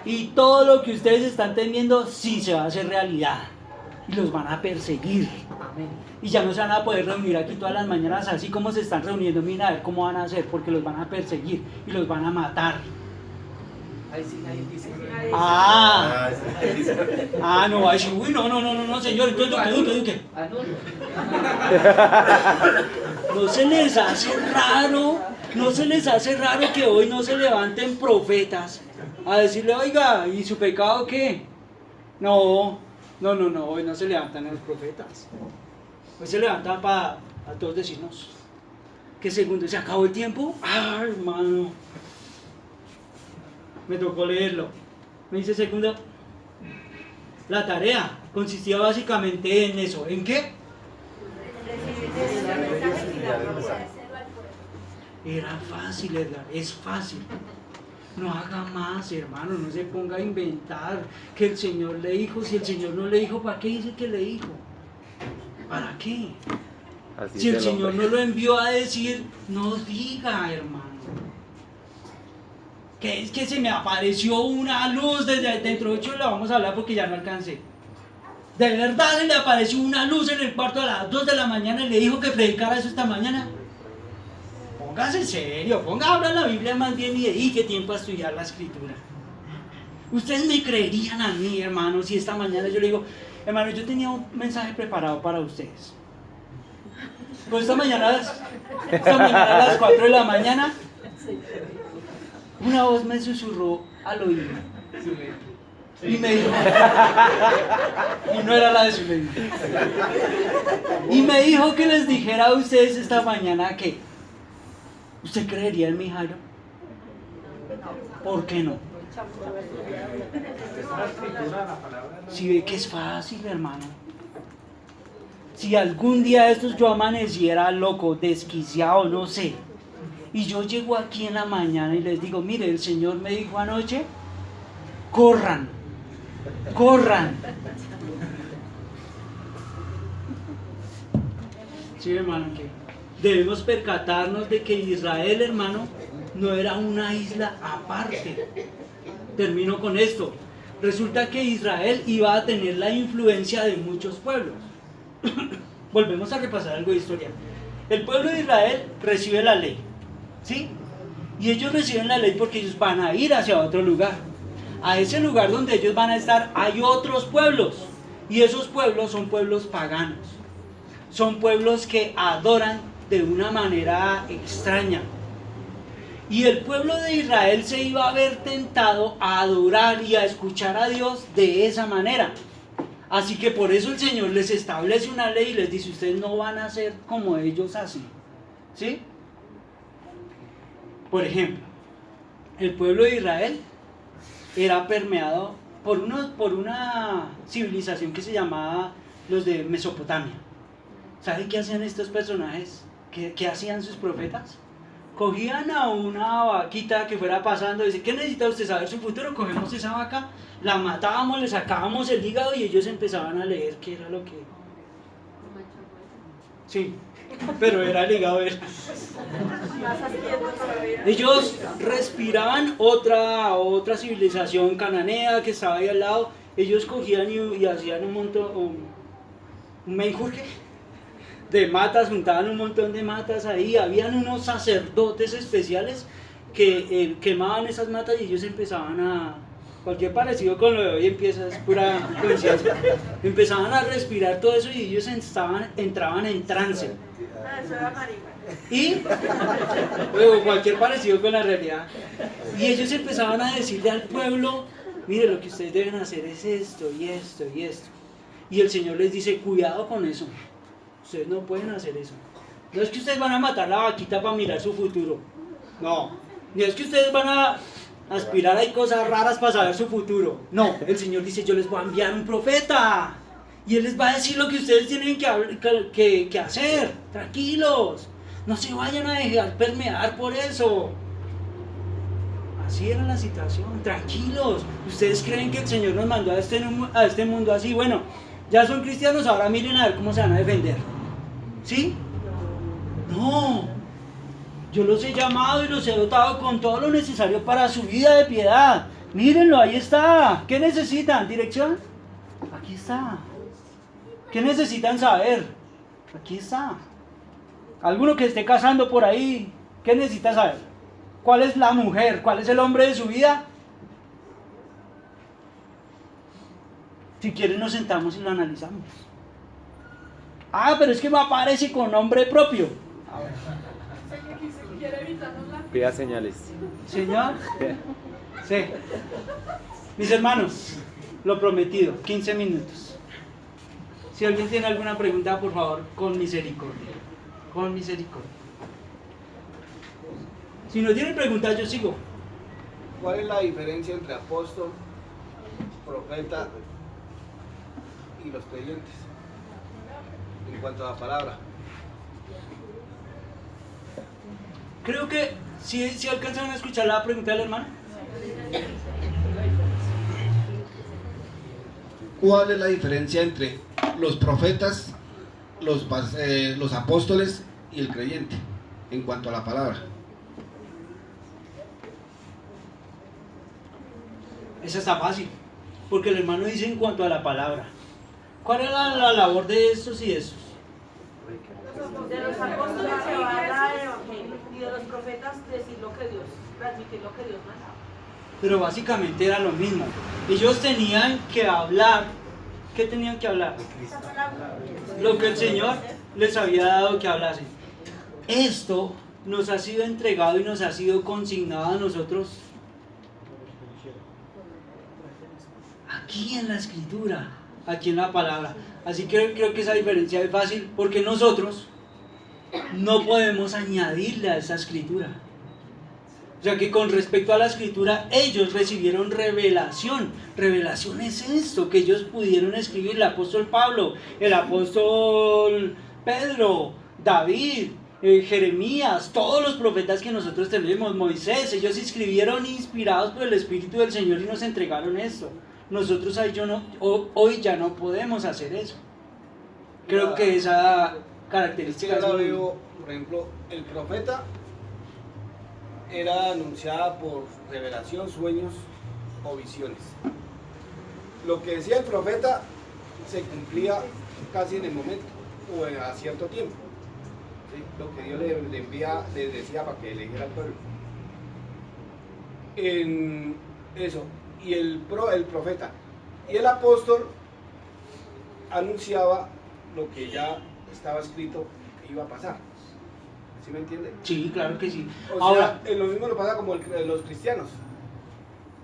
Y todo lo que ustedes están temiendo sí se va a hacer realidad. Y los van a perseguir. Y ya no se van a poder reunir aquí todas las mañanas así como se están reuniendo. Mira a ver cómo van a hacer, porque los van a perseguir y los van a matar. No, ay, uy, no, señor, entonces duque. No se les hace raro que hoy no se levanten profetas a decirle, oiga, ¿y su pecado qué? No, hoy no se levantan los profetas. Hoy se levantan para a todos decirnos que segundo se acabó el tiempo. Ay, hermano, me tocó leerlo. Me dice segundo, la tarea consistía básicamente en eso. ¿En qué? Era fácil, Edgar, es fácil. No haga más, hermano, no se ponga a inventar que el Señor le dijo. Si el Señor no le dijo, ¿para qué dice que le dijo? ¿Para qué? Así Si el es el Señor hombre. no lo envió a decir, no diga, hermano. Que es que se me apareció una luz desde dentro de 8, la vamos a hablar porque ya no alcancé. De verdad se le apareció una luz en el cuarto a las 2 de la mañana y le dijo que predicara eso esta mañana. Póngase serio, ponga a hablar la Biblia más bien y dedique tiempo a estudiar la Escritura. Ustedes me creerían a mí, hermano, si esta mañana yo le digo, hermano, yo tenía un mensaje preparado para ustedes. Pues esta mañana a las 4 de la mañana, una voz me susurró al oído. Y me dijo, y no era la de su ley. Y me dijo que les dijera a ustedes esta mañana que, ¿usted creería en mi Jairo? ¿Por qué no? Si ve que es fácil, hermano. Si algún día de estos yo amaneciera loco, desquiciado, no sé, y yo llego aquí en la mañana y les digo, mire, el Señor me dijo anoche, corran. Sí, hermano, que debemos percatarnos de que Israel, hermano, no era una isla aparte. Termino con esto. Resulta que Israel iba a tener la influencia de muchos pueblos. Volvemos a repasar algo de historia. El pueblo de Israel recibe la ley, ¿sí? Y ellos reciben la ley porque ellos van a ir hacia otro lugar. A ese lugar donde ellos van a estar hay otros pueblos. Y esos pueblos son pueblos paganos. Son pueblos que adoran de una manera extraña. Y el pueblo de Israel se iba a ver tentado a adorar y a escuchar a Dios de esa manera. Así que por eso el Señor les establece una ley y les dice, ustedes no van a hacer como ellos hacen. ¿Sí? Por ejemplo, el pueblo de Israel era permeado por una civilización que se llamaba los de Mesopotamia. ¿Saben qué hacían estos personajes? ¿Qué hacían sus profetas? Cogían a una vaquita que fuera pasando y dice, ¿qué necesita usted saber su futuro? Cogemos esa vaca, la matábamos, le sacábamos el hígado y ellos empezaban a leer qué era lo que... Sí, pero era el hígado. Ellos respiraban otra civilización cananea que estaba ahí al lado. Ellos cogían y hacían un menjurje de matas, juntaban un montón de matas ahí. Habían unos sacerdotes especiales que quemaban esas matas y ellos empezaban a... Cualquier parecido con lo de hoy empieza, es pura coincidencia. Empezaban a respirar todo eso y ellos entraban en trance. Eso era marihuana. Y luego cualquier parecido con la realidad. Y ellos empezaban a decirle al pueblo, mire, lo que ustedes deben hacer es esto y esto y esto. Y el Señor les dice, cuidado con eso. Ustedes no pueden hacer eso. No es que ustedes van a matar la vaquita para mirar su futuro. No. Ni es que ustedes van a aspirar a cosas raras para saber su futuro. No. El Señor dice, yo les voy a enviar un profeta. Y Él les va a decir lo que ustedes tienen que hacer. Tranquilos. No se vayan a dejar permear por eso. Así era la situación. Tranquilos. ¿Ustedes creen que el Señor nos mandó a este mundo así? Bueno, ya son cristianos, ahora miren a ver cómo se van a defender. ¿Sí? No. Yo los he llamado y los he dotado con todo lo necesario para su vida de piedad. Mírenlo, ahí está. ¿Qué necesitan? ¿Dirección? Aquí está. ¿Qué necesitan saber? Aquí está. Alguno que esté casando por ahí, ¿qué necesita saber? ¿Cuál es la mujer? ¿Cuál es el hombre de su vida? Si quieren nos sentamos y lo analizamos. Ah, pero es que me aparece con nombre propio. Pida señales. Señor. Sí. Mis hermanos, lo prometido, 15 minutos. Si alguien tiene alguna pregunta, por favor, con misericordia. Con misericordia. Si no tienen preguntas, yo sigo. ¿Cuál es la diferencia entre apóstol, profeta y los creyentes en cuanto a la palabra? Creo que si alcanzaron a escuchar la pregunta del hermano. ¿Cuál es la diferencia entre los profetas, los apóstoles y el creyente en cuanto a la palabra? Esa está fácil, porque el hermano dice en cuanto a la palabra. ¿Cuál era la labor de estos y de estos? De los apóstoles llevar el evangelio y de los profetas decir lo que Dios, transmitir lo que Dios mandaba. Pero básicamente era lo mismo. Ellos tenían que hablar. ¿Qué tenían que hablar? Lo que el Señor les había dado que hablasen. Esto nos ha sido entregado y nos ha sido consignado a nosotros aquí en la Escritura, aquí en la palabra. Así que creo que esa diferencia es fácil, porque nosotros no podemos añadirle a esa Escritura. O sea que con respecto a la Escritura, ellos recibieron revelación. Revelación es esto, que ellos pudieron escribir. El apóstol Pablo, el apóstol Pedro, David, Jeremías, todos los profetas que nosotros tenemos, Moisés, ellos escribieron inspirados por el Espíritu del Señor y nos entregaron esto. Nosotros hoy ya no podemos hacer eso. Creo que esa característica es muy... veo, por ejemplo, el profeta era anunciada por revelación, sueños o visiones. Lo que decía el profeta se cumplía casi en el momento o a cierto tiempo. ¿Sí? Lo que Dios le decía para que le dijera al pueblo. En eso. Y el profeta y el apóstol anunciaba lo que ya estaba escrito que iba a pasar. ¿Sí me entiende? Sí, claro que sí. Ahora, lo mismo lo pasa como los cristianos.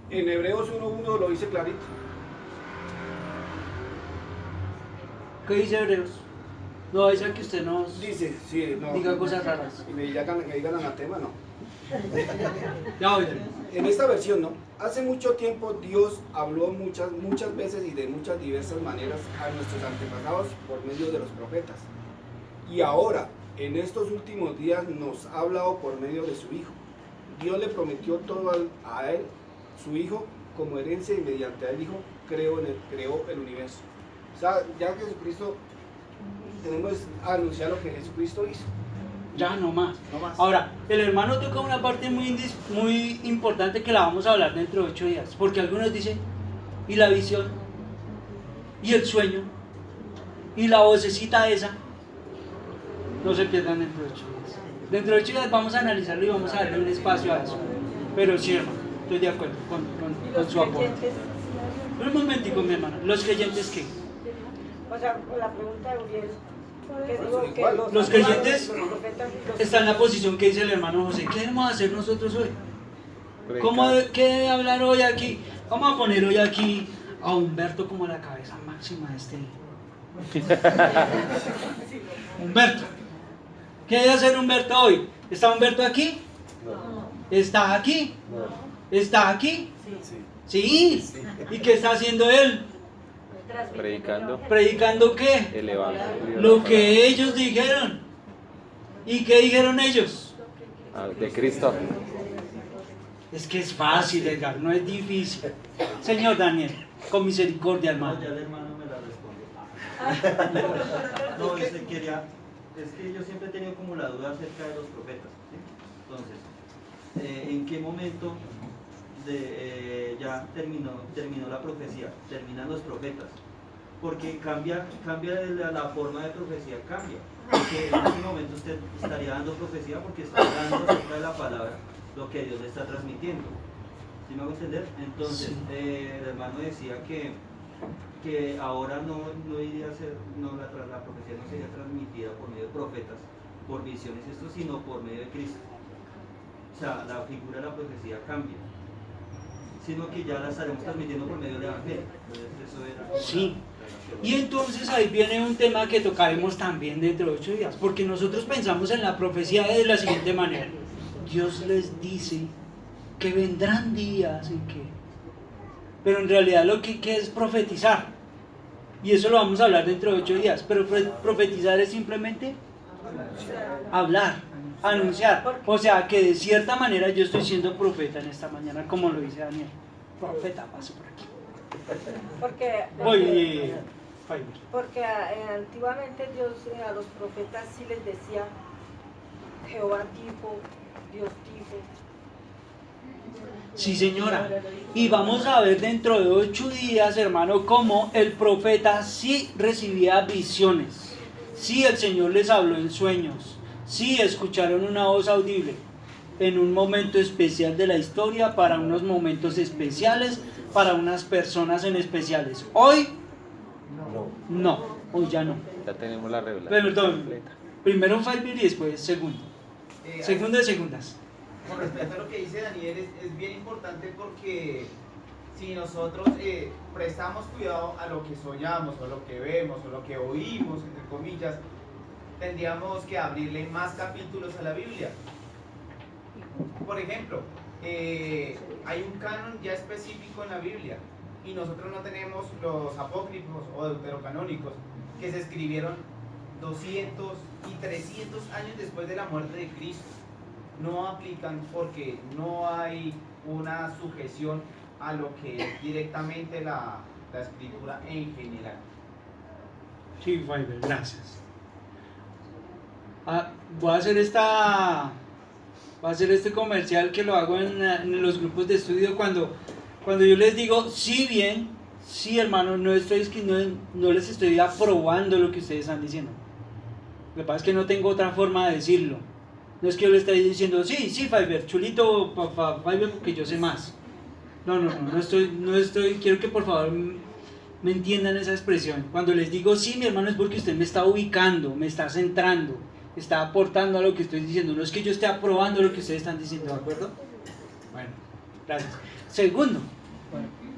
En Hebreos 1:1 lo dice clarito. ¿Qué dice Hebreos? No, dice que usted nos dice, sí, no, diga cosas raras. Y me digan anatema, no. Ya, oigan. En esta versión, ¿no? Hace mucho tiempo Dios habló muchas veces y de muchas diversas maneras a nuestros antepasados por medio de los profetas. Y ahora, en estos últimos días, nos ha hablado por medio de su Hijo. Dios le prometió todo a él, su Hijo, como herencia, y mediante el Hijo creó el universo. O sea, ya que Jesucristo, tenemos a anunciar lo que Jesucristo hizo. Ya, no más. Ahora, el hermano toca una parte muy importante que la vamos a hablar dentro de 8 días. Porque algunos dicen, ¿y la visión? ¿Y el sueño? ¿Y la vocecita esa? No se pierdan dentro de 8 días. Dentro de 8 días vamos a analizarlo y vamos a darle un espacio a eso. Pero sí, hermano, estoy de acuerdo con su aporte. Un momentico, mi hermano. ¿Los creyentes qué? O sea, la pregunta de Uriel, Que digo que Los creyentes los profetas y los- están en la posición que dice el hermano José. ¿Qué debemos hacer nosotros hoy? ¿Qué debe hablar hoy aquí? Vamos a poner hoy aquí a Humberto como la cabeza máxima de este. Humberto. ¿Qué debe hacer Humberto hoy? ¿Está Humberto aquí? ¿Está aquí? ¿Está aquí? Sí. ¿Y qué está haciendo él? Predicando ¿Predicando qué? el evangelio. Lo que ellos dijeron. ¿Y qué dijeron ellos? De Cristo. Es que es fácil, Edgar, no es difícil. Señor Daniel, con misericordia, hermano. Ya el hermano me la respondió. No, es que yo siempre he tenido como la duda acerca de los profetas, ¿sí? Entonces, ¿en qué momento ya terminó la profecía? Terminan los profetas. Porque cambia la forma de profecía, cambia. Porque en ese momento usted estaría dando profecía porque está hablando acerca de la palabra, lo que Dios le está transmitiendo. ¿Sí me hago entender? Entonces, Sí. El hermano decía que ahora no iría a ser, la profecía no sería transmitida por medio de profetas, por visiones, sino por medio de Cristo. O sea, la figura de la profecía cambia, sino que ya la estaremos transmitiendo por medio del Evangelio. Entonces, eso era como Sí. la Y entonces ahí viene un tema que tocaremos también dentro de 8 días, porque nosotros pensamos en la profecía de la siguiente manera. Dios les dice que vendrán días en que... Pero en realidad lo que es profetizar. Y eso lo vamos a hablar dentro de 8 días. Pero profetizar es simplemente hablar, anunciar. O sea que de cierta manera yo estoy siendo profeta en esta mañana, como lo dice Daniel. Profeta, paso por aquí. Oye, Porque antiguamente Dios a los profetas sí les decía Jehová dijo, Dios dijo. sí, señora. Y vamos a ver dentro de 8 días, hermano, cómo el profeta sí recibía visiones. Sí, el Señor les habló en sueños. Sí, escucharon una voz audible en un momento especial de la historia, para unos momentos especiales, para unas personas en especiales. Hoy, no, hoy ya no. Ya tenemos la revelación. Perdón, completa. primero Fiverr y después segundo. Segundo de segundas. Con respecto a lo que dice Daniel, es bien importante porque si nosotros prestamos cuidado a lo que soñamos, o lo que vemos, o lo que oímos, entre comillas, tendríamos que abrirle más capítulos a la Biblia. Por ejemplo, hay un canon ya específico en la Biblia y nosotros no tenemos los apócrifos o deuterocanónicos que se escribieron 200 y 300 años después de la muerte de Cristo. No aplican porque no hay una sujeción a lo que es directamente la escritura en general. Sí, Fiverr, gracias. Voy a hacer este comercial que lo hago en los grupos de estudio cuando yo les digo, sí, bien, sí, hermano, no les estoy aprobando lo que ustedes están diciendo. Lo que pasa es que no tengo otra forma de decirlo. No es que yo le esté diciendo, sí, Fiverr, chulito, Fiverr, porque yo sé más. No estoy, quiero que por favor me entiendan esa expresión. Cuando les digo, sí, mi hermano, es porque usted me está ubicando, me está centrando, está aportando a lo que estoy diciendo. No es que yo esté aprobando lo que ustedes están diciendo, ¿de acuerdo? Bueno, gracias. Segundo.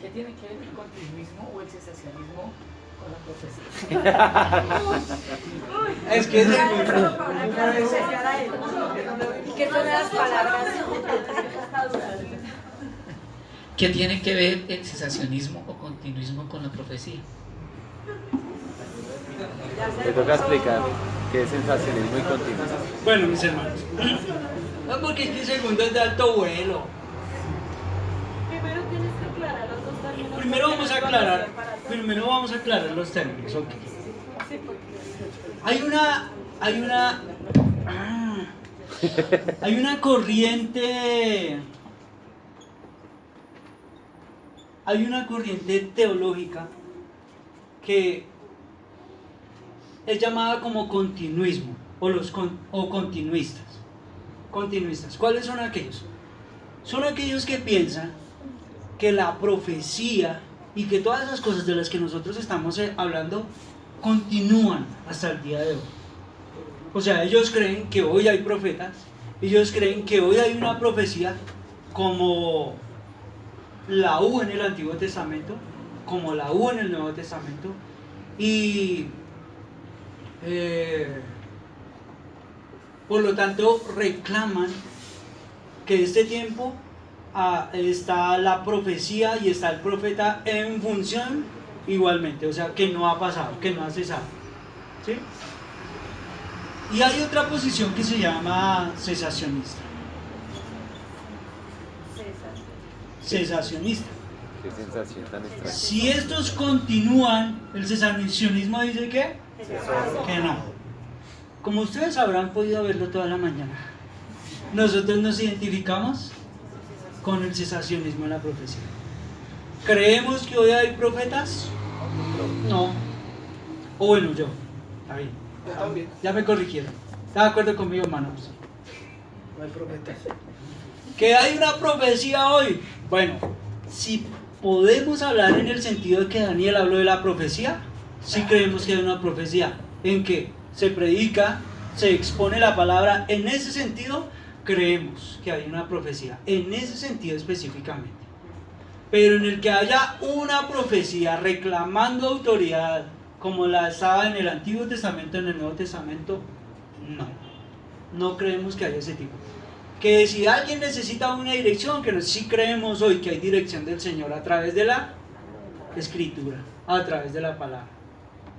¿Qué tiene que ver el continuismo o el cesacionismo con la profecía? Es que es el ¿Y qué son las palabras? ¿Qué tiene que ver el cesacionismo o continuismo con la profecía? Me toca explicar qué es sensacionismo y continuismo. Bueno, mis hermanos. No, porque es que el segundo es de alto vuelo. Primero tienes que aclarar los dos términos. Primero vamos a aclarar los términos, ok. Hay una corriente teológica que es llamada como continuismo o continuistas. ¿Cuáles son aquellos? Son aquellos que piensan que la profecía y que todas esas cosas de las que nosotros estamos hablando continúan hasta el día de hoy. O sea, ellos creen que hoy hay profetas, ellos creen que hoy hay una profecía como la hubo en el Antiguo Testamento, como la hubo en el Nuevo Testamento, y por lo tanto reclaman que este tiempo está la profecía y está el profeta en función igualmente, o sea, que no ha pasado, que no ha cesado, ¿sí? Y hay otra posición que se llama cesacionista. Cesacionista. Qué sensación tan extraña. Si estos continúan, el cesacionismo dice que no. Como ustedes habrán podido verlo toda la mañana, nosotros nos identificamos con el cesacionismo en la profecía. ¿Creemos que hoy hay profetas? No. O bueno, yo. Está bien. Yo también. Ya me corrigieron. ¿Está de acuerdo conmigo, hermanos? No hay profetas. ¿Que hay una profecía hoy? Bueno, si podemos hablar en el sentido de que Daniel habló de la profecía, sí creemos que hay una profecía en que se predica, se expone la palabra. En ese sentido, creemos que hay una profecía, en ese sentido específicamente. Pero en el que haya una profecía reclamando autoridad, como la estaba en el Antiguo Testamento, en el Nuevo Testamento, no creemos que haya ese tipo. Que si alguien necesita una dirección, que sí creemos hoy que hay dirección del Señor a través de la Escritura, a través de la palabra.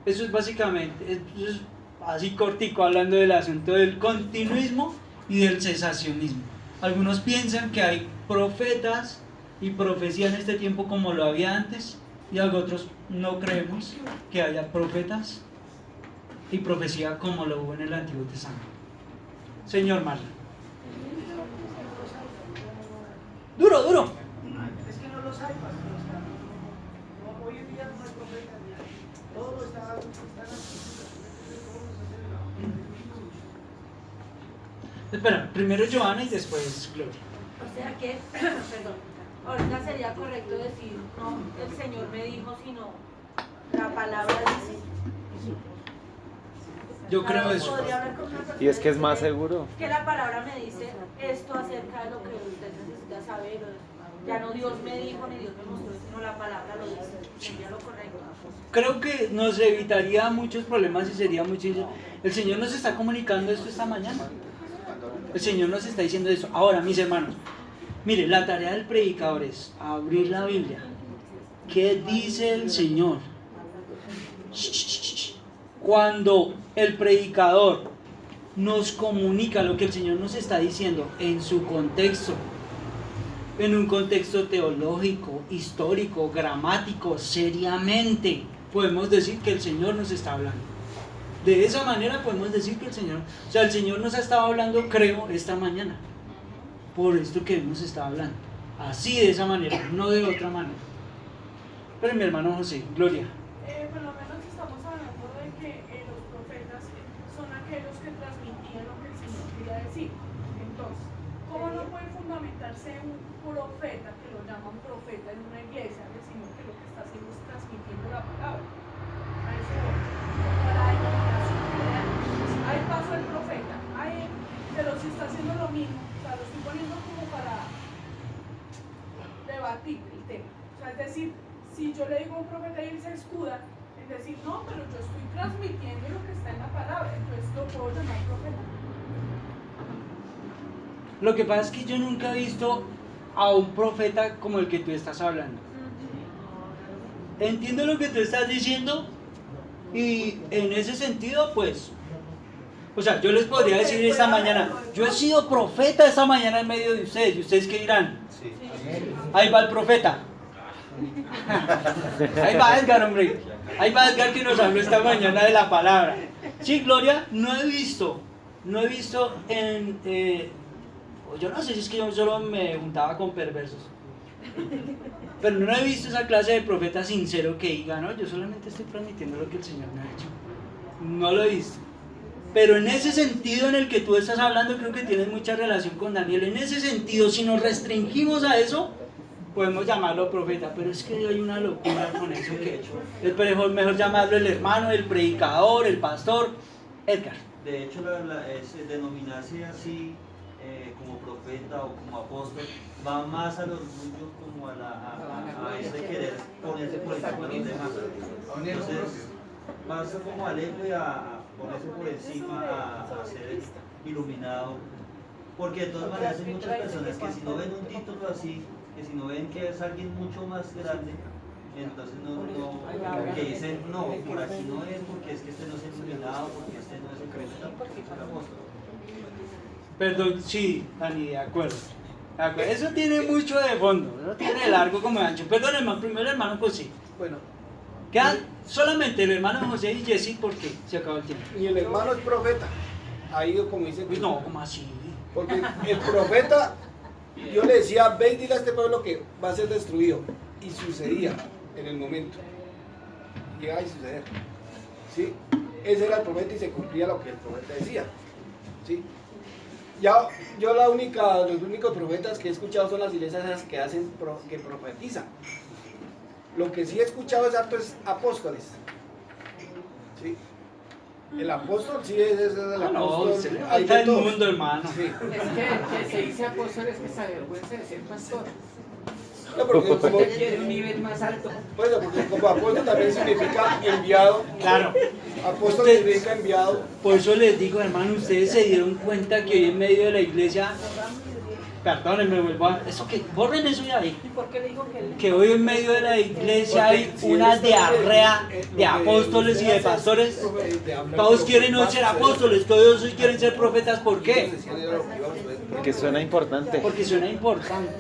Eso es básicamente, eso es así cortico, hablando del asunto del continuismo y del cesacionismo. Algunos piensan que hay profetas y profecía en este tiempo como lo había antes, y otros no creemos que haya profetas y profecía como lo hubo en el Antiguo Testamento. Señor Marlon. Duro. Es que no los hay, pastor. No, hoy en día no hay profetas. Todo está Espera, primero Joana y después Gloria. O sea que, perdón, ahorita sería correcto decir, no, el Señor me dijo, sino la palabra dice. Yo creo eso. Podría hablar con una persona Y es que es más decirle seguro. que la palabra me dice esto acerca de lo que usted necesita saber. Ya no Dios me dijo ni Dios me mostró, sino la palabra lo dice. Sería lo correcto. Creo que nos evitaría muchos problemas y sería muchísimo. El Señor nos está comunicando esto esta mañana. El Señor nos está diciendo eso. Ahora, mis hermanos, mire, la tarea del predicador es abrir la Biblia. ¿Qué dice el Señor? Cuando el predicador nos comunica lo que el Señor nos está diciendo en su contexto, en un contexto teológico, histórico, gramático, seriamente, podemos decir que el Señor nos está hablando. De esa manera podemos decir que el Señor nos ha estado hablando, creo, esta mañana, por esto que nos está hablando. Así, de esa manera, no de otra manera. Pero mi hermano José, Gloria. Por lo menos estamos hablando de que los profetas son aquellos que transmitían lo que el Señor quería decir. Entonces, ¿cómo no puede fundamentarse un profeta, que lo llaman profeta en una iglesia, sino que lo que está haciendo es transmitiendo la palabra? A eso voy. Para iluminación general. Ahí pasó el profeta, pero si está haciendo lo mismo, o sea, lo estoy poniendo como para debatir el tema. O sea, es decir, si yo le digo a un profeta y él se escuda, es decir, no, pero yo estoy transmitiendo lo que está en la palabra, entonces lo puedo llamar profeta. Lo que pasa es que yo nunca he visto a un profeta como el que tú estás hablando. Entiendo lo que tú estás diciendo y en ese sentido, pues, o sea, yo les podría decir esta mañana, yo he sido profeta esta mañana en medio de ustedes, ¿y ustedes qué dirán? Sí. Ahí va el profeta. Ahí va Edgar, hombre. Ahí va Edgar que nos habló esta mañana de la palabra. Sí, Gloria, no he visto en... yo no sé si es que yo solo me juntaba con perversos. Pero no he visto esa clase de profeta sincero que diga, no, yo solamente estoy transmitiendo lo que el Señor me ha dicho. No lo he visto. Pero en ese sentido en el que tú estás hablando, creo que tienes mucha relación con Daniel. En ese sentido, si nos restringimos a eso, podemos llamarlo profeta, pero es que hay una locura con eso que es mejor llamarlo el hermano, el predicador, el pastor. Edgar. De hecho, denominarse así como profeta o como apóstol va más al orgullo como a ese querer ponerse por encima de los demás. Entonces, más como al ego y a ponerse por encima, a ser iluminado. Porque de todas maneras hay muchas personas que si no ven un título así, que si no ven que es alguien mucho más grande, entonces que dicen, no, por aquí no es, porque es que este no es iluminado, porque este no es el profeta, porque es el apóstol. Perdón, sí, Dani, de acuerdo. Eso tiene mucho de fondo, eso tiene de largo como de ancho. Perdón, hermano, primero el hermano José. Bueno. Quedan solamente el hermano José y Jessy porque se acabó el tiempo. Y el hermano es profeta. Ahí como dice. Uy, no, ¿cómo así? Porque el profeta, yo le decía, ve y dile a este pueblo que va a ser destruido. Y sucedía en el momento. Llegaba y suceder. ¿Sí? Ese era el profeta y se cumplía lo que el profeta decía. ¿Sí? Ya, yo los únicos profetas que he escuchado son las iglesias esas que profetizan. Lo que sí he escuchado es apóstoles. ¿Sí? El apóstol sí es el apóstol. No, se levanta el mundo, hermano. Sí. Es que se dice apóstol es que se avergüenza de ser pastor. No, porque como, Quiere un nivel más alto. bueno, porque como apóstol también significa enviado. Claro. Apóstol significa enviado. Por eso les digo, hermano, ustedes se dieron cuenta que hoy en medio de la iglesia, perdónenme, vuelvo a... Eso que, borren eso de ahí. ¿Y por qué le digo Que hoy en medio de la iglesia hay una diarrea de apóstoles y de pastores. Todos quieren hoy ser apóstoles, todos hoy quieren ser profetas. ¿Por qué? Porque suena importante. Porque suena importante.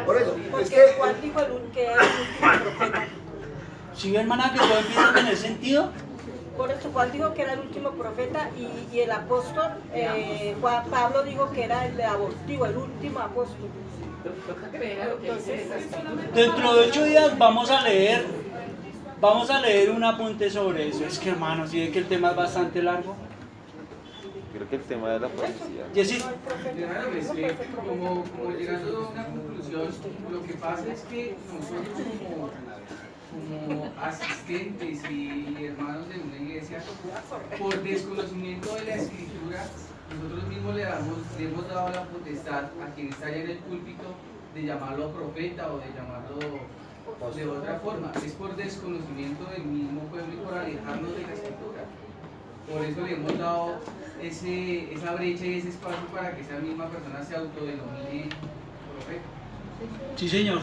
Por eso, Porque es que ¿cuál dijo que era el último profeta? ¿Sí, hermana, que todo empieza a tener sentido? Por eso Juan dijo que era el último profeta y el apóstol, Juan Pablo dijo que era el abortivo, el último apóstol. Dentro de 8 días vamos a leer un apunte sobre eso. Es que, hermano, si ve que el tema es bastante largo. Creo que el tema de la policía. Jessy. Como llegando a una conclusión, lo que pasa es que nosotros como asistentes y hermanos de una iglesia, por desconocimiento de la escritura, nosotros mismos le hemos dado la potestad a quien está allá en el púlpito de llamarlo profeta o de llamarlo de otra forma. Es por desconocimiento del mismo pueblo y por alejarnos de la escritura. Por eso le hemos dado esa brecha y ese espacio para que esa misma persona se autodenomine profeta. Sí, señor.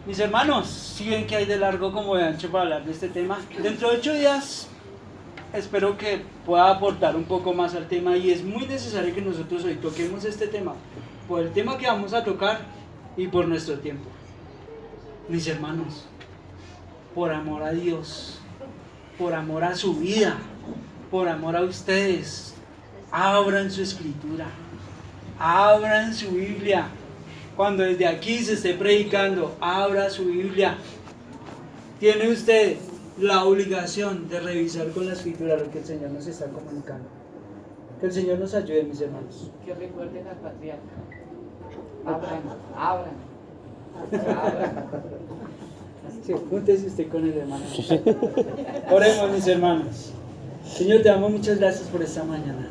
Mis hermanos, si ven que hay de largo como de ancho para hablar de este tema, dentro de 8 días espero que pueda aportar un poco más al tema y es muy necesario que nosotros hoy toquemos este tema, por el tema que vamos a tocar y por nuestro tiempo. Mis hermanos, por amor a Dios, por amor a su vida, por amor a ustedes, abran su escritura, abran su Biblia. Cuando desde aquí se esté predicando, abra su Biblia. Tiene usted la obligación de revisar con la escritura lo que el Señor nos está comunicando. Que el Señor nos ayude, mis hermanos. Que recuerden al patriarca. Abran. Sí, júntese usted con el hermano. Oremos, mis hermanos. Señor, te damos muchas gracias por esta mañana.